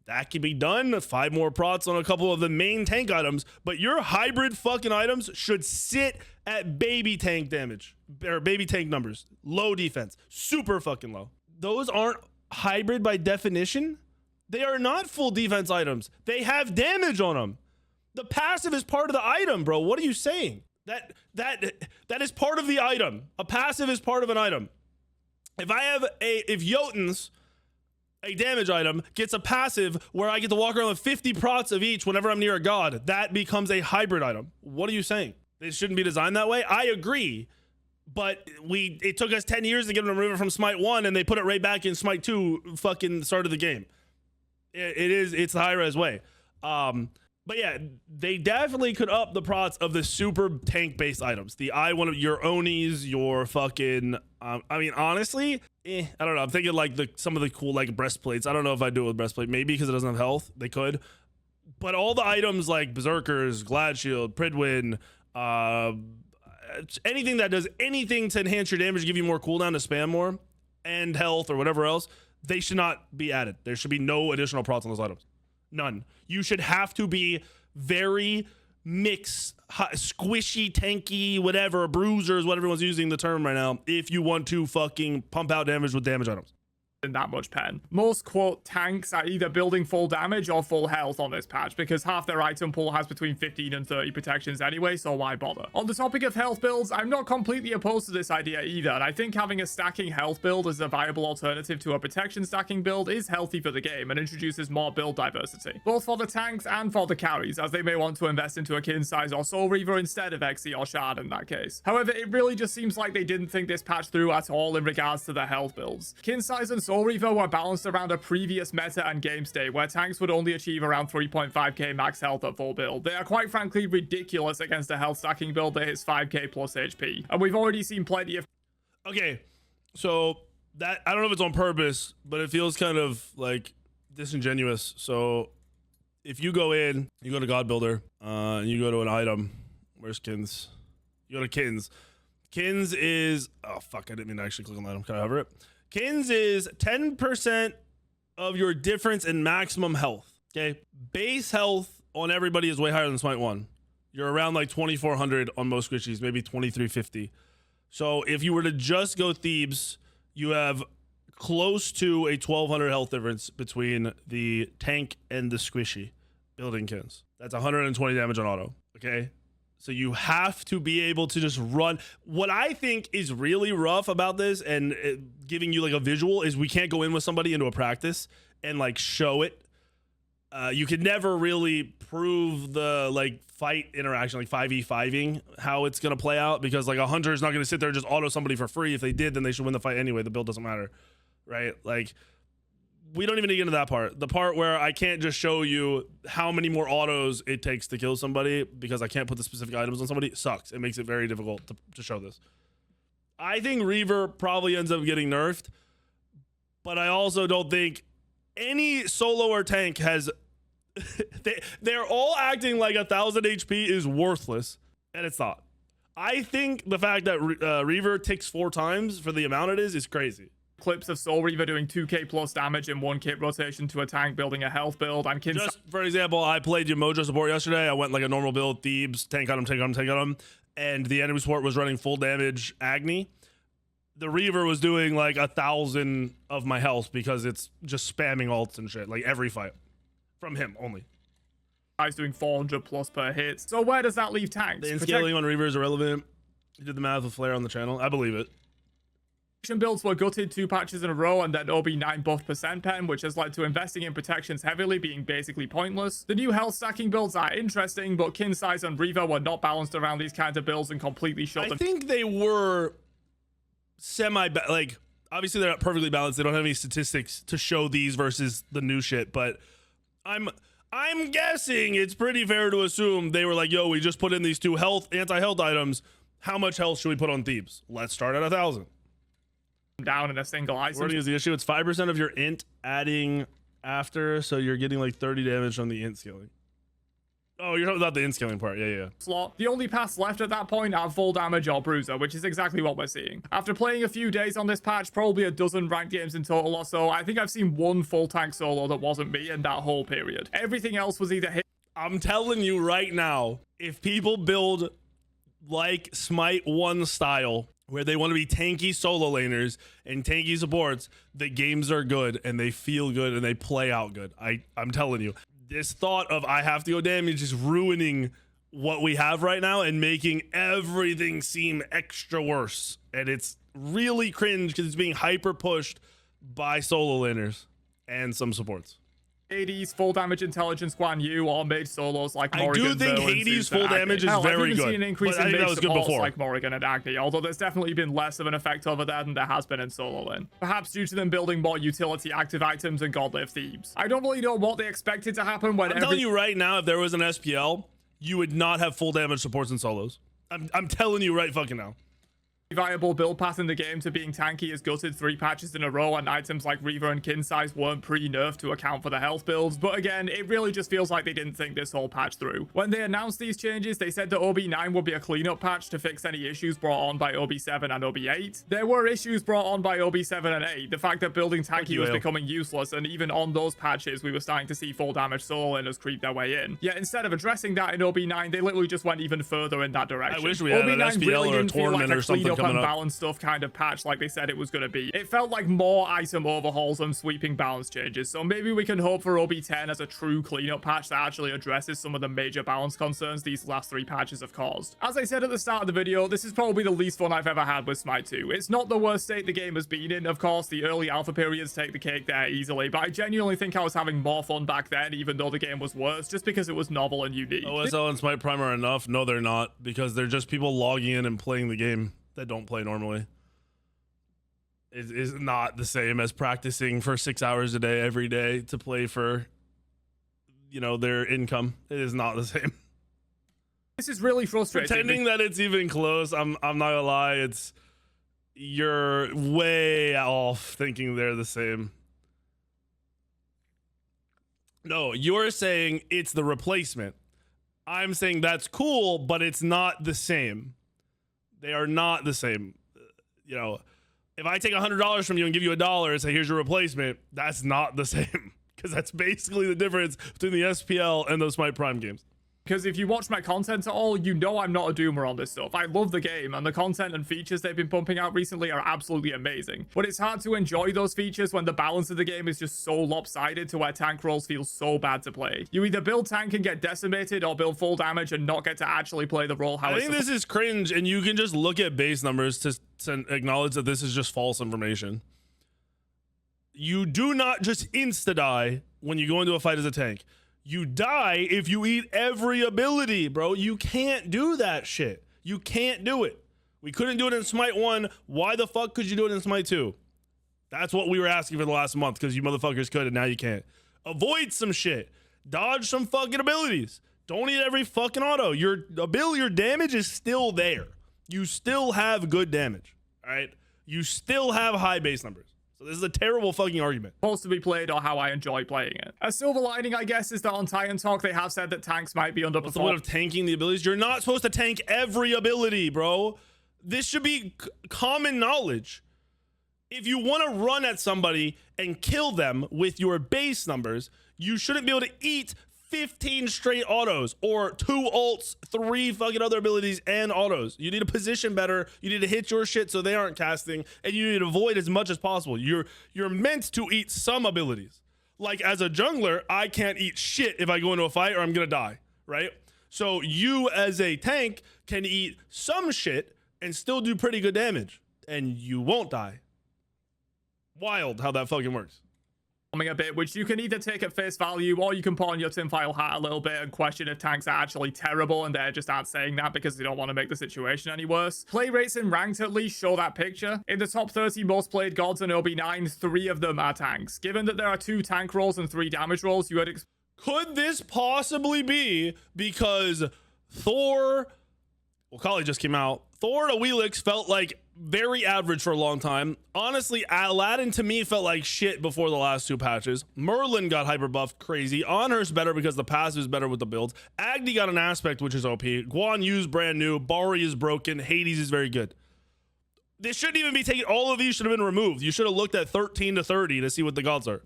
That can be done. 5 more procs on a couple of the main tank items, but your hybrid fucking items should sit at baby tank damage or baby tank numbers. Low defense, super fucking low. Those aren't hybrid by definition. They are not full defense items. They have damage on them. The passive is part of the item, bro. What are you saying? That is part of the item. A passive is part of an item. If Jotun's a damage item gets a passive where I get to walk around with 50 procs of each whenever I'm near a god, that becomes a hybrid item. What are you saying? It shouldn't be designed that way? I agree. But it took us 10 years to get them to remove it from Smite 1 and they put it right back in Smite 2 fucking start of the game. It's the high res way. But yeah, they definitely could up the prots of the super tank based items. Your Onis, your fucking. I mean, honestly, I don't know. I'm thinking like some of the cool like breastplates. I don't know if I do it with breastplate. Maybe because it doesn't have health, they could. But all the items like Berserkers, Glad Shield, Pridwin, anything that does anything to enhance your damage, give you more cooldown to spam more, and health or whatever else, they should not be added. There should be no additional prots on those items. None. You should have to be very mixed, squishy, tanky, whatever, bruisers, what everyone's using the term right now, if you want to fucking pump out damage with damage items. In that much pen. Most quote tanks are either building full damage or full health on this patch because half their item pool has between 15 and 30 protections anyway, so why bother? On the topic of health builds, I'm not completely opposed to this idea either, and I think having a stacking health build as a viable alternative to a protection stacking build is healthy for the game and introduces more build diversity, both for the tanks and for the carries, as they may want to invest into a kin size or soul reaver instead of XC or shard in that case. However, it really just seems like they didn't think this patch through at all in regards to the health builds. Kin size and soul reaver were balanced around a previous meta and game state where tanks would only achieve around 3.5k max health at full build. They are quite frankly ridiculous against a health stacking build that hits 5k plus HP, and we've already seen plenty of. Okay, so that, I don't know if it's on purpose, but it feels kind of like disingenuous. So if you go in, you go to God Builder, and you go to an item, where's Kins? You go to Kins. Kins is, oh fuck, I didn't mean to actually click on that item. Can I hover it? Kins is 10% of your difference in maximum health. Okay, base health on everybody is way higher than Smite 1. You're around like 2400 on most squishies, maybe 2350. So if you were to just go Thebes, you have close to a 1200 health difference between the tank and the squishy building Kins. That's 120 damage on auto. Okay, so you have to be able to just run. What I think is really rough about this and giving you like a visual is we can't go in with somebody into a practice and like show it. You could never really prove the like fight interaction, like 5v5ing, how it's going to play out, because like a hunter is not going to sit there and just auto somebody for free. If they did, then they should win the fight anyway. The build doesn't matter, right? Like, we don't even need to get into that part. The part where I can't just show you how many more autos it takes to kill somebody because I can't put the specific items on somebody sucks. It makes it very difficult to show this. I think Reaver probably ends up getting nerfed, but I also don't think any solo or tank has... they're all acting like 1000 HP is worthless, and it's not. I think the fact that Reaver ticks 4 times for the amount it is crazy. Clips of Soul Reaver doing 2k plus damage in one kit rotation to a tank building a health build, and just for example, I played Mojo support yesterday. I went like a normal build, Thebes, tank on him, tank on him, tank on him, and the enemy support was running full damage Agni. The Reaver was doing like 1000 of my health because it's just spamming ults and shit, like every fight from him only. Guys doing 400 plus per hit. So where does that leave tanks? The scaling on Reaver is irrelevant. You did the math with Flare on the channel. I believe it. Builds were gutted 2 patches in a row, and then OB9 buffed percent pen, which has led to investing in protections heavily being basically pointless. The new health stacking builds are interesting, but Kin Size and Reaver were not balanced around these kinds of builds and completely shut them. I think they were like, obviously they're not perfectly balanced. They don't have any statistics to show these versus the new shit, but I'm guessing it's pretty fair to assume they were like, yo, we just put in these 2 anti-health items. How much health should we put on Thebes? Let's start at 1000. Down in a single item. Wording is the issue. It's 5% of your int adding after, so you're getting like 30 damage on the int scaling. Oh, you're talking about the int scaling part. Yeah. Slot. The only paths left at that point are full damage or bruiser, which is exactly what we're seeing. After playing a few days on this patch, probably a dozen ranked games in total or so, I think I've seen 1 full tank solo that wasn't me in that whole period. Everything else was either hit. I'm telling you right now, if people build like Smite 1 style, where they want to be tanky solo laners and tanky supports, the games are good and they feel good and they play out good. I'm telling you, this thought of I have to go damage is ruining what we have right now and making everything seem extra worse. And it's really cringe because it's being hyper pushed by solo laners and some supports. Hades, full damage intelligence Guan Yu, or made solos like I Morrigan. do think Merlin, Hades Zeus, and full Agni. damage is Hell, I've very even good, seen an increase but I in think that mid was good supports before. like Morrigan and Agni, although there's definitely been less of an effect over there than there has been in solo lane. Perhaps due to them building more utility active items and godlift thieves. I don't really know what they expected to happen when I'm telling you right now, if there was an SPL, you would not have full damage supports and solos. I'm telling you right fucking now. viable build path in the game to being tanky is gutted 3 patches in a row, and items like Reaver and Kin Size weren't pre-nerfed to account for the health builds, but again, it really just feels like they didn't think this whole patch through. When they announced these changes, they said that OB9 would be a cleanup patch to fix any issues brought on by OB7 and OB8. There were issues brought on by OB7 and 8, the fact that building tanky was becoming useless, and even on those patches, we were starting to see full damage solo laners creep their way in. Yet instead of addressing that in OB9, they literally just went even further in that direction. I wish we had an OB9 SPL really or a didn't feel tournament like or a something clean up coming and up. balance stuff kind of patch like they said it was going to be. It felt like more item overhauls and sweeping balance changes, so maybe we can hope for OB10 as a true cleanup patch that actually addresses some of the major balance concerns these last 3 patches have caused. As I said at the start of the video, this is probably the least fun I've ever had with Smite 2. It's not the worst state the game has been in, of course, the early alpha periods take the cake there easily, but I genuinely think I was having more fun back then even though the game was worse, just because it was novel and unique. OSL and Smite Prime are enough? No, they're not, because they're just people logging in and playing the game that don't play normally. It is not the same as practicing for 6 hours a day every day to play for, you know, their income. It is not the same. This is really frustrating. Pretending that it's even close, I'm not gonna lie, you're way off thinking they're the same. No, you're saying it's the replacement. I'm saying that's cool, but it's not the same. They are not the same. You know, if I take $100 from you and give you $1 and say, here's your replacement, that's not the same. Because that's basically the difference between the SPL and those Smite Prime games. Because if you watch my content at all, you know I'm not a doomer on this stuff. I love the game, and the content and features they've been pumping out recently are absolutely amazing. But it's hard to enjoy those features when the balance of the game is just so lopsided to where tank roles feel so bad to play. You either build tank and get decimated, or build full damage and not get to actually play the role how I it's think this is cringe, and you can just look at base numbers to acknowledge that this is just false information. You do not just insta-die when you go into a fight as a tank. You die if you eat every ability, bro. You can't do that shit. You can't do it. We couldn't do it in Smite 1. Why the fuck could you do it in Smite 2? That's what we were asking for the last month, because you motherfuckers could, and now you can't. Avoid some shit. Dodge some fucking abilities. Don't eat every fucking auto. Your damage is still there. You still have good damage, all right? You still have high base numbers. So this is a terrible fucking argument. supposed to be played or how I enjoy playing it. A silver lining, I guess, is that on Titan Talk, they have said that tanks might be underperforming. What's the point of tanking the abilities? You're not supposed to tank every ability, bro. This should be common knowledge. If you want to run at somebody and kill them with your base numbers, you shouldn't be able to eat 15 straight autos or 2 ults, 3 fucking other abilities and autos. You need to position better. You need to hit your shit so they aren't casting, and you need to avoid as much as possible. You're meant to eat some abilities. Like as a jungler, I can't eat shit if I go into a fight or I'm gonna die, right? So you as a tank can eat some shit and still do pretty good damage, and you won't die. Wild how that fucking works. A bit, which you can either take at face value, or you can put on your tinfoil hat a little bit and question if tanks are actually terrible, and they just aren't saying that because they don't want to make the situation any worse. Play rates in ranked at least show that picture. In the top 30 most played gods in OB9, 3 of them are tanks. Given that there are 2 tank rolls and 3 damage rolls, you would Could this possibly be because Thor, well, Kali just came out. Thor to Wheelix felt like very average for a long time. Honestly, Aladdin to me felt like shit before the last 2 patches. Merlin got hyper buffed crazy. Honor's better because the passive is better with the builds. Agni got an aspect, which is OP. Guan Yu's brand new. Bari is broken. Hades is very good. This shouldn't even be taken. All of these should have been removed. You should have looked at 13 to 30 to see what the gods are.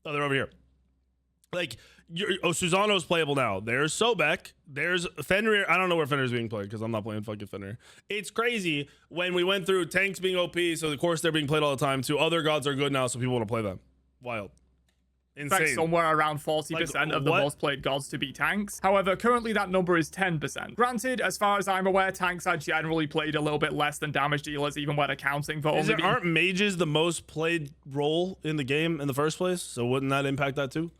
Oh, they're over here. Like, Susano's playable now. There's Sobek. There's Fenrir. I don't know where Fenrir's being played because I'm not playing fucking Fenrir. It's crazy when we went through tanks being OP, so of course they're being played all the time, to other gods are good now, so people want to play them. Wild. Insane. Somewhere around 40% of the most played gods to be tanks. However, currently that number is 10%. Granted, as far as I'm aware, tanks are generally played a little bit less than damage dealers, even when accounting for Aren't mages the most played role in the game in the first place? So wouldn't that impact that too?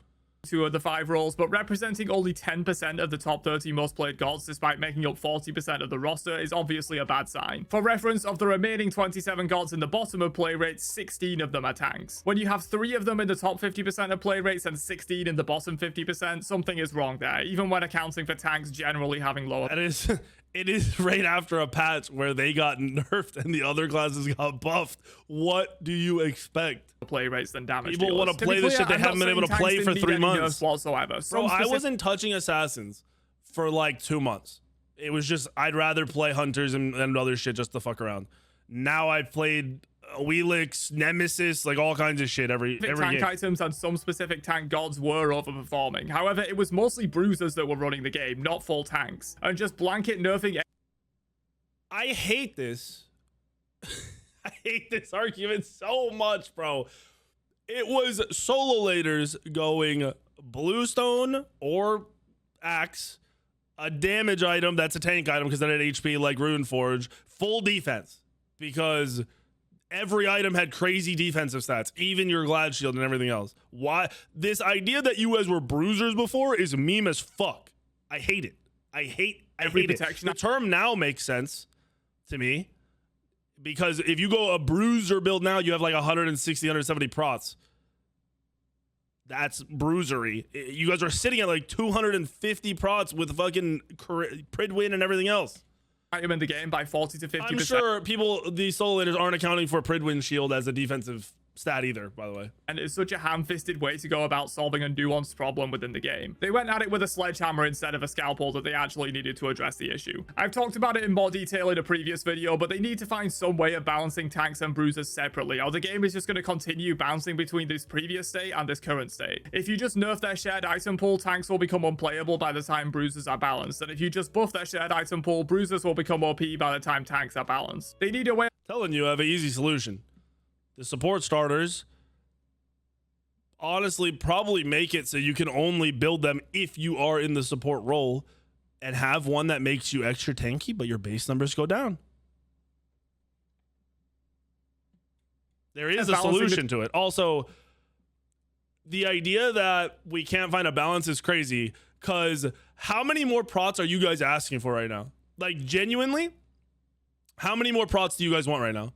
2 of the 5 roles, but representing only 10% of the top 30 most played gods despite making up 40% of the roster is obviously a bad sign. For reference, of the remaining 27 gods in the bottom of play rates, 16 of them are tanks. When you have 3 of them in the top 50% of play rates and 16 in the bottom 50%, something is wrong there, even when accounting for tanks generally having lower. It is right after a patch where they got nerfed and the other classes got buffed. What do you expect? Play rates than damage. People want to play this shit they haven't been able to play for 3 months whatsoever. Bro, I wasn't touching assassins for like 2 months. It was just I'd rather play hunters and other shit just to fuck around. Now I've played Wheelix, Nemesis, like all kinds of shit every tank game. Items and some specific tank gods were overperforming. However, it was mostly bruisers that were running the game, not full tanks. And just blanket nerfing. I hate this. I hate this argument so much, bro. It was solo laters going bluestone or axe, a damage item that's a tank item because that had HP like Runeforge, full defense because every item had crazy defensive stats, even your glad shield and everything else. Why? This idea that you guys were bruisers before is meme as fuck. I hate it. I hate protection. The term now makes sense to me because if you go a bruiser build now, you have like 160, 170 prots. That's bruisery. You guys are sitting at like 250 prots with fucking Pridwin and everything else. Item in the game by 40 to 50%. I'm sure these solo laters aren't accounting for Pridwin shield as a defensive stat either, by the way. And it's such a ham-fisted way to go about solving a nuanced problem within the game. They went at it with a sledgehammer instead of a scalpel that they actually needed to address the issue. I've talked about it in more detail in a previous video, but they need to find some way of balancing tanks and bruisers separately, or the game is just going to continue bouncing between this previous state and this current state. If you just nerf their shared item pool, tanks will become unplayable by the time bruisers are balanced, and if you just buff their shared item pool, bruisers will become OP by the time tanks are balanced. They need a way. Telling you, I have an easy solution. The support starters honestly probably make it so you can only build them if you are in the support role and have one that makes you extra tanky, but your base numbers go down. There is a solution to it. Also, the idea that we can't find a balance is crazy because how many more prots are you guys asking for right now? Like, genuinely, how many more prots do you guys want right now?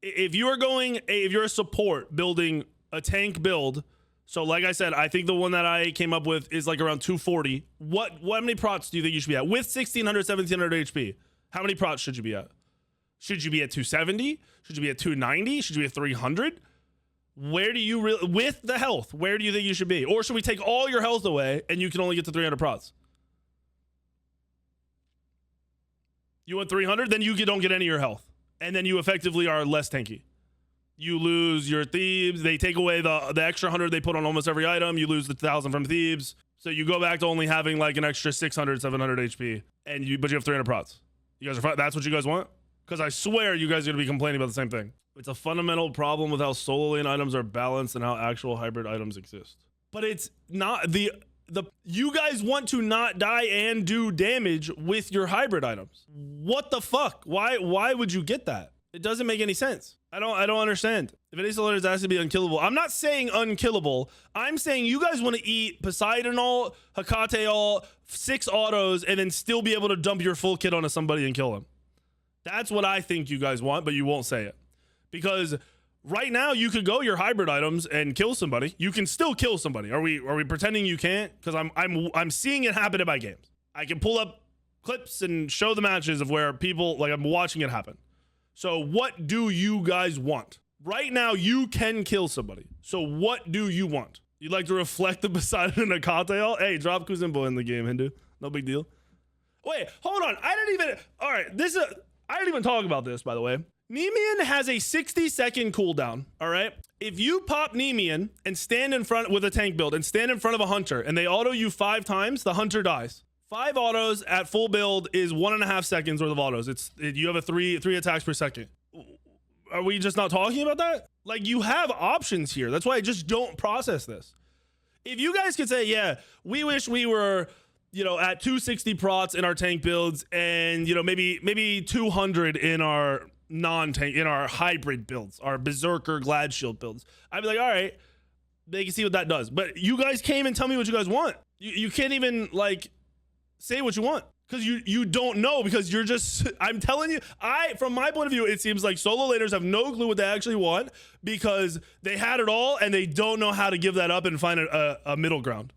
If you're a support building a tank build, so like I said, I think the one that I came up with is like around 240. What many prots do you think you should be at? With 1600, 1700 HP, how many prots should you be at? Should you be at 270? Should you be at 290? Should you be at 300? Where do you with the health, where do you think you should be? Or should we take all your health away and you can only get to 300 prots? You want 300? Then you don't get any of your health. And then you effectively are less tanky. You lose your thieves. They take away the extra 100 they put on almost every item. You lose the 1,000 from thieves. So you go back to only having like an extra 600, 700 HP. But you have 300 prots. You guys are that's what you guys want? Because I swear you guys are going to be complaining about the same thing. It's a fundamental problem with how solo lane items are balanced and how actual hybrid items exist. But it's not you guys want to not die and do damage with your hybrid items. What the fuck? Why would you get that? It doesn't make any sense. I don't understand. If any solo has to be unkillable, I'm not saying unkillable. I'm saying you guys want to eat Poseidonol, Hekateol, 6 autos, and then still be able to dump your full kit onto somebody and kill them. That's what I think you guys want, but you won't say it. Because right now you could go your hybrid items and kill somebody. You can still kill somebody. Are we pretending you can't? Because I'm seeing it happen in my games. I can pull up clips and show the matches of where people, like, I'm watching it happen. So what do you guys want? Right now you can kill somebody. So what do you want? You'd like to reflect the Poseidon and Hekateol? Hey, drop Kuzimbo in the game, Hindu. No big deal. Wait, hold on. I didn't even talk about this, by the way. Nemean has a 60-second cooldown, all right? If you pop Nemean and stand in front with a tank build and stand in front of a hunter and they auto you 5 times, the hunter dies. 5 autos at full build is 1.5 seconds worth of autos. You have a three attacks per second. Are we just not talking about that? Like, you have options here. That's why I just don't process this. If you guys could say, yeah, we wish we were, at 260 prots in our tank builds and, maybe 200 in our non-tank, in our hybrid builds, our Berserker Glad Shield builds, I'd be like, all right, they can see what that does. But you guys came and tell me what you guys want. You can't even like say what you want because you don't know, because you're just, I'm telling you, from my point of view, it seems like solo laners have no clue what they actually want because they had it all and they don't know how to give that up and find a middle ground.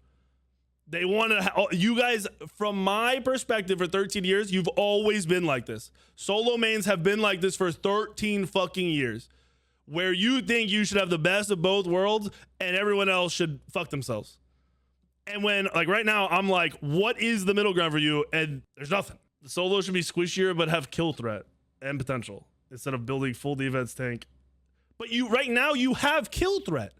They want to, you guys, from my perspective, for 13 years, you've always been like this. Solo mains have been like this for 13 fucking years, where you think you should have the best of both worlds and everyone else should fuck themselves. And when, like right now, I'm like, what is the middle ground for you? And there's nothing. The solo should be squishier, but have kill threat and potential instead of building full defense tank. But right now you have kill threat.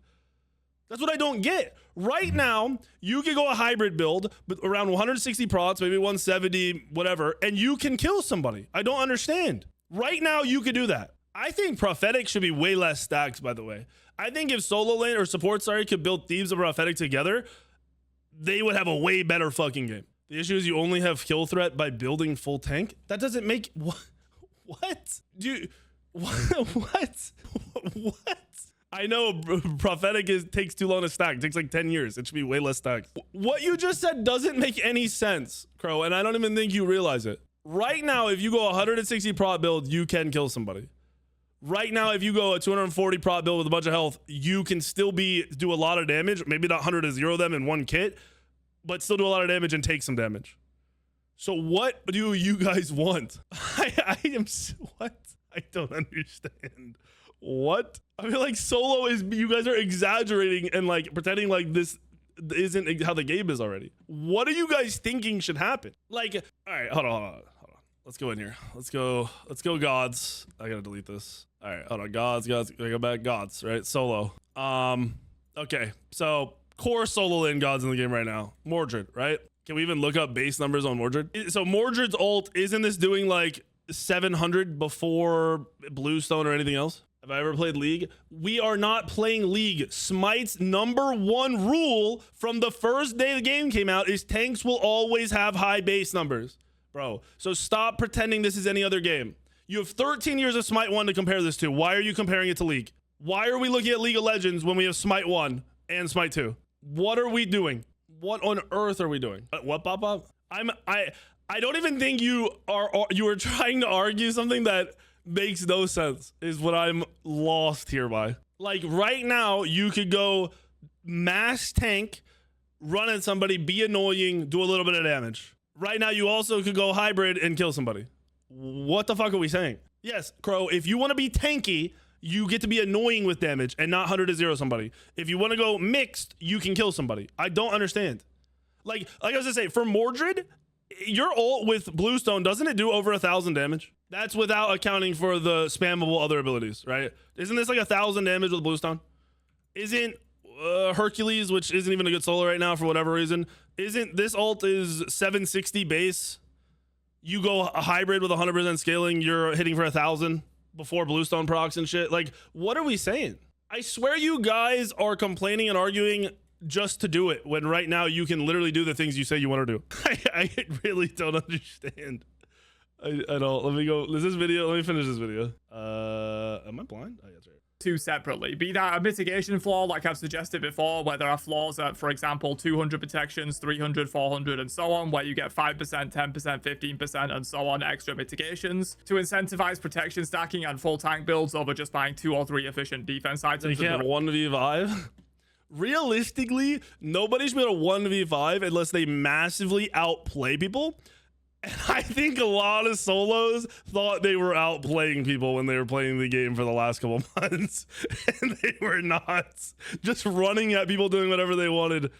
That's what I don't get. Right now, you can go a hybrid build with around 160 procs, maybe 170, whatever, and you can kill somebody. I don't understand. Right now, you could do that. I think Prophetic should be way less stacked, by the way. I think if solo lane or support, could build Thieves and Prophetic together, they would have a way better fucking game. The issue is you only have kill threat by building full tank. That doesn't make... What? Dude, what? What? I know Prophetic takes too long to stack. It takes like 10 years. It should be way less stacked. What you just said doesn't make any sense, Crow, and I don't even think you realize it. Right now, if you go 160 prot build, you can kill somebody. Right now, if you go a 240 prot build with a bunch of health, you can still do a lot of damage. Maybe not 100 to 0 them in one kit, but still do a lot of damage and take some damage. So what do you guys want? I am... What? I don't understand. What? I feel like solo is, you guys are exaggerating and like pretending like this isn't how the game is already. What are you guys thinking should happen? Like, all right, hold on. Let's go in here. Let's go gods. I gotta delete this. All right, hold on. Gods. I go back. Gods, right? Solo. Okay. So core solo lane gods in the game right now. Mordred, right? Can we even look up base numbers on Mordred? So Mordred's ult, isn't this doing like 700 before Bluestone or anything else? Have I ever played League? We are not playing League. Smite's #1 rule from the first day the game came out is tanks will always have high base numbers, bro. So stop pretending this is any other game. You have 13 years of Smite 1 to compare this to. Why are you comparing it to League? Why are we looking at League of Legends when we have Smite 1 and Smite 2? What are we doing? What on earth are we doing? What, Pop? I don't even think you are trying to argue something that makes no sense, is what I'm lost here by. Like right now, you could go mass tank, run at somebody, be annoying, do a little bit of damage. Right now, you also could go hybrid and kill somebody. What the fuck are we saying? Yes, Crow, if you want to be tanky, you get to be annoying with damage and not 100 to 0 somebody. If you want to go mixed, you can kill somebody. I don't understand. Like I was gonna say, for Mordred, your ult with Bluestone, doesn't it do over 1,000 damage? That's without accounting for the spammable other abilities, right? Isn't this like 1,000 damage with Bluestone? Isn't Hercules, which isn't even a good solo right now for whatever reason, isn't this ult is 760 base? You go a hybrid with 100% scaling, you're hitting for 1,000 before Bluestone procs and shit. Like, what are we saying? I swear you guys are complaining and arguing just to do it, when right now you can literally do the things you say you want to do. I really don't understand. I don't. Let me go. Is this video? Let me finish this video. Am I blind? Oh, yeah, that's right. Two separately. Be that a mitigation flaw, like I've suggested before, where there are flaws at, for example, 200 protections, 300, 400, and so on, where you get 5%, 10%, 15%, and so on extra mitigations to incentivize protection stacking and full tank builds over just buying 2 or 3 efficient defense items. You can't 1v5. Realistically, nobody should be able to 1v5 unless they massively outplay people. And I think a lot of solos thought they were outplaying people when they were playing the game for the last couple months. And they were not. Just running at people doing whatever they wanted.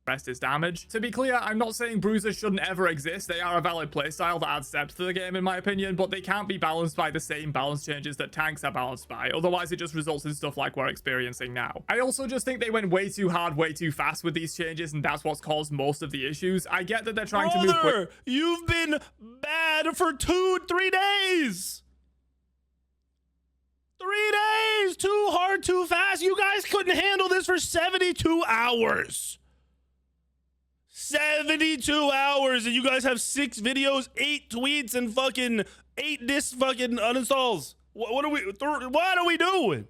Rest is damage. To be clear, I'm not saying bruisers shouldn't ever exist. They are a valid playstyle that adds depth to the game, in my opinion, but they can't be balanced by the same balance changes that tanks are balanced by. Otherwise, it just results in stuff like we're experiencing now. I also just think they went way too hard, way too fast with these changes, and that's what's caused most of the issues. I get that they're trying to move quick. You've been bad for 2-3 days. 3 days. Too hard, too fast. You guys couldn't handle this for 72 hours. 72 hours, and you guys have 6 videos, 8 tweets, and fucking 8 fucking uninstalls. What are we doing?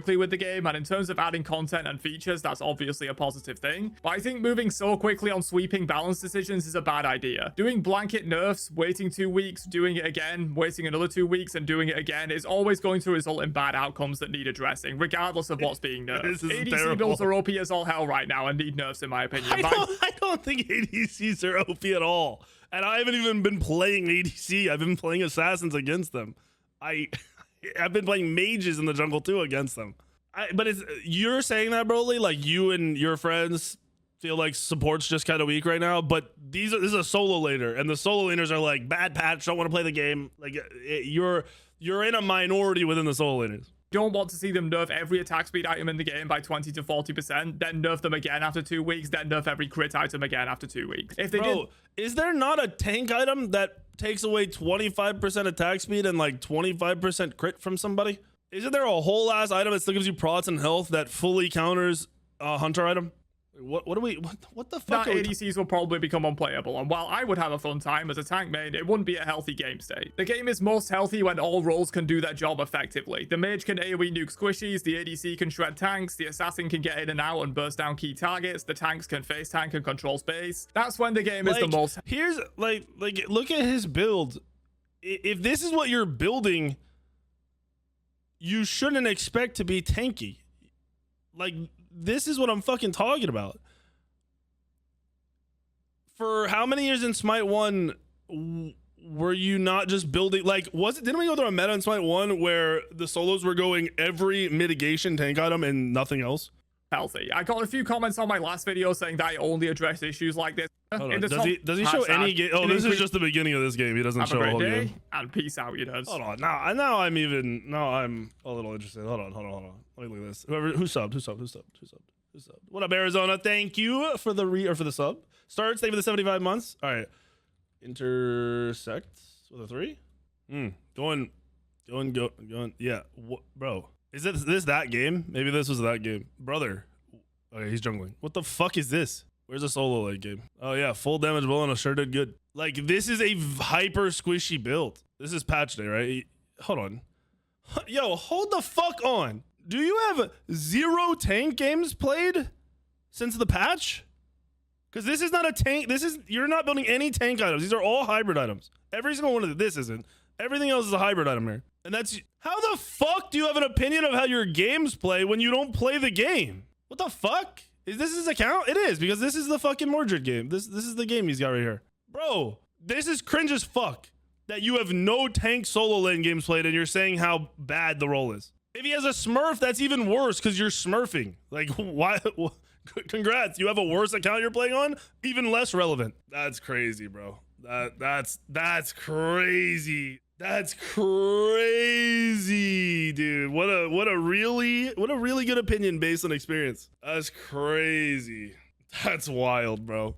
quickly with the game, and in terms of adding content and features, that's obviously a positive thing. But I think moving so quickly on sweeping balance decisions is a bad idea. Doing blanket nerfs, waiting 2 weeks, doing it again, waiting another 2 weeks, and doing it again is always going to result in bad outcomes that need addressing, regardless of what's being nerfed. ADC terrible. builds are OP as all hell right now and need nerfs, in my opinion. I don't think ADCs are OP at all. And I haven't even been playing ADC. I've been playing assassins against them. I've been playing mages in the jungle too against them. But you're saying that, Broly, like you and your friends feel like support's just kind of weak right now. But this is a solo laner, and the solo laners are like bad patch, don't want to play the game. Like you're in a minority within the solo laners. Don't want to see them nerf every attack speed item in the game by 20 to 40%, then nerf them again after 2 weeks, then nerf every crit item again after 2 weeks. If they did, is there not a tank item that takes away 25% attack speed and like 25% crit from somebody? Isn't there a whole ass item that still gives you prots and health that fully counters a hunter item? What the fuck? That ADCs will probably become unplayable, and while I would have a fun time as a tank main, it wouldn't be a healthy game state. The game is most healthy when all roles can do their job effectively. The mage can AoE nuke squishies, the ADC can shred tanks, the assassin can get in and out and burst down key targets, the tanks can face tank and control space. That's when the game is the most... Here's, like, look at his build. If this is what you're building, you shouldn't expect to be tanky. Like... This is what I'm fucking talking about. For how many years in Smite 1 were you not just building, like, didn't we go through a meta in Smite 1 where the solos were going every mitigation tank item and nothing else? Healthy. I got a few comments on my last video saying that I only address issues like this. Does he show any game? Oh, this is just the beginning of this game. He doesn't show a whole game. And peace out, you nerds. Hold on. Now I'm a little interested. Hold on. Let me look at this. Who subbed? What up, Arizona? Thank you for the sub. Starts, thank you for the 75 months. All right. Intersect with a 3. Going. Yeah. Bro. Is this that game? Maybe this was that game. Brother. Okay, he's jungling. What the fuck is this? Where's the solo late game? Oh yeah, full damage blow and a sure did good. Like, this is a hyper squishy build. This is patch day, right? Hold on. Yo, hold the fuck on. Do you have 0 tank games played since the patch? Because this is not a tank. You're not building any tank items. These are all hybrid items. Every single one of them. This isn't. Everything else is a hybrid item here. And that's... How the fuck do you have an opinion of how your games play when you don't play the game? What the fuck? Is this his account? It is, because this is the fucking Mordred game. This is the game he's got right here. Bro, this is cringe as fuck that you have no tank solo lane games played and you're saying how bad the role is. If he has a smurf, that's even worse because you're smurfing. Like, why? Congrats, you have a worse account you're playing on? Even less relevant. That's crazy, bro. That's crazy. That's crazy, dude. What a really good opinion based on experience. That's crazy. That's wild, bro.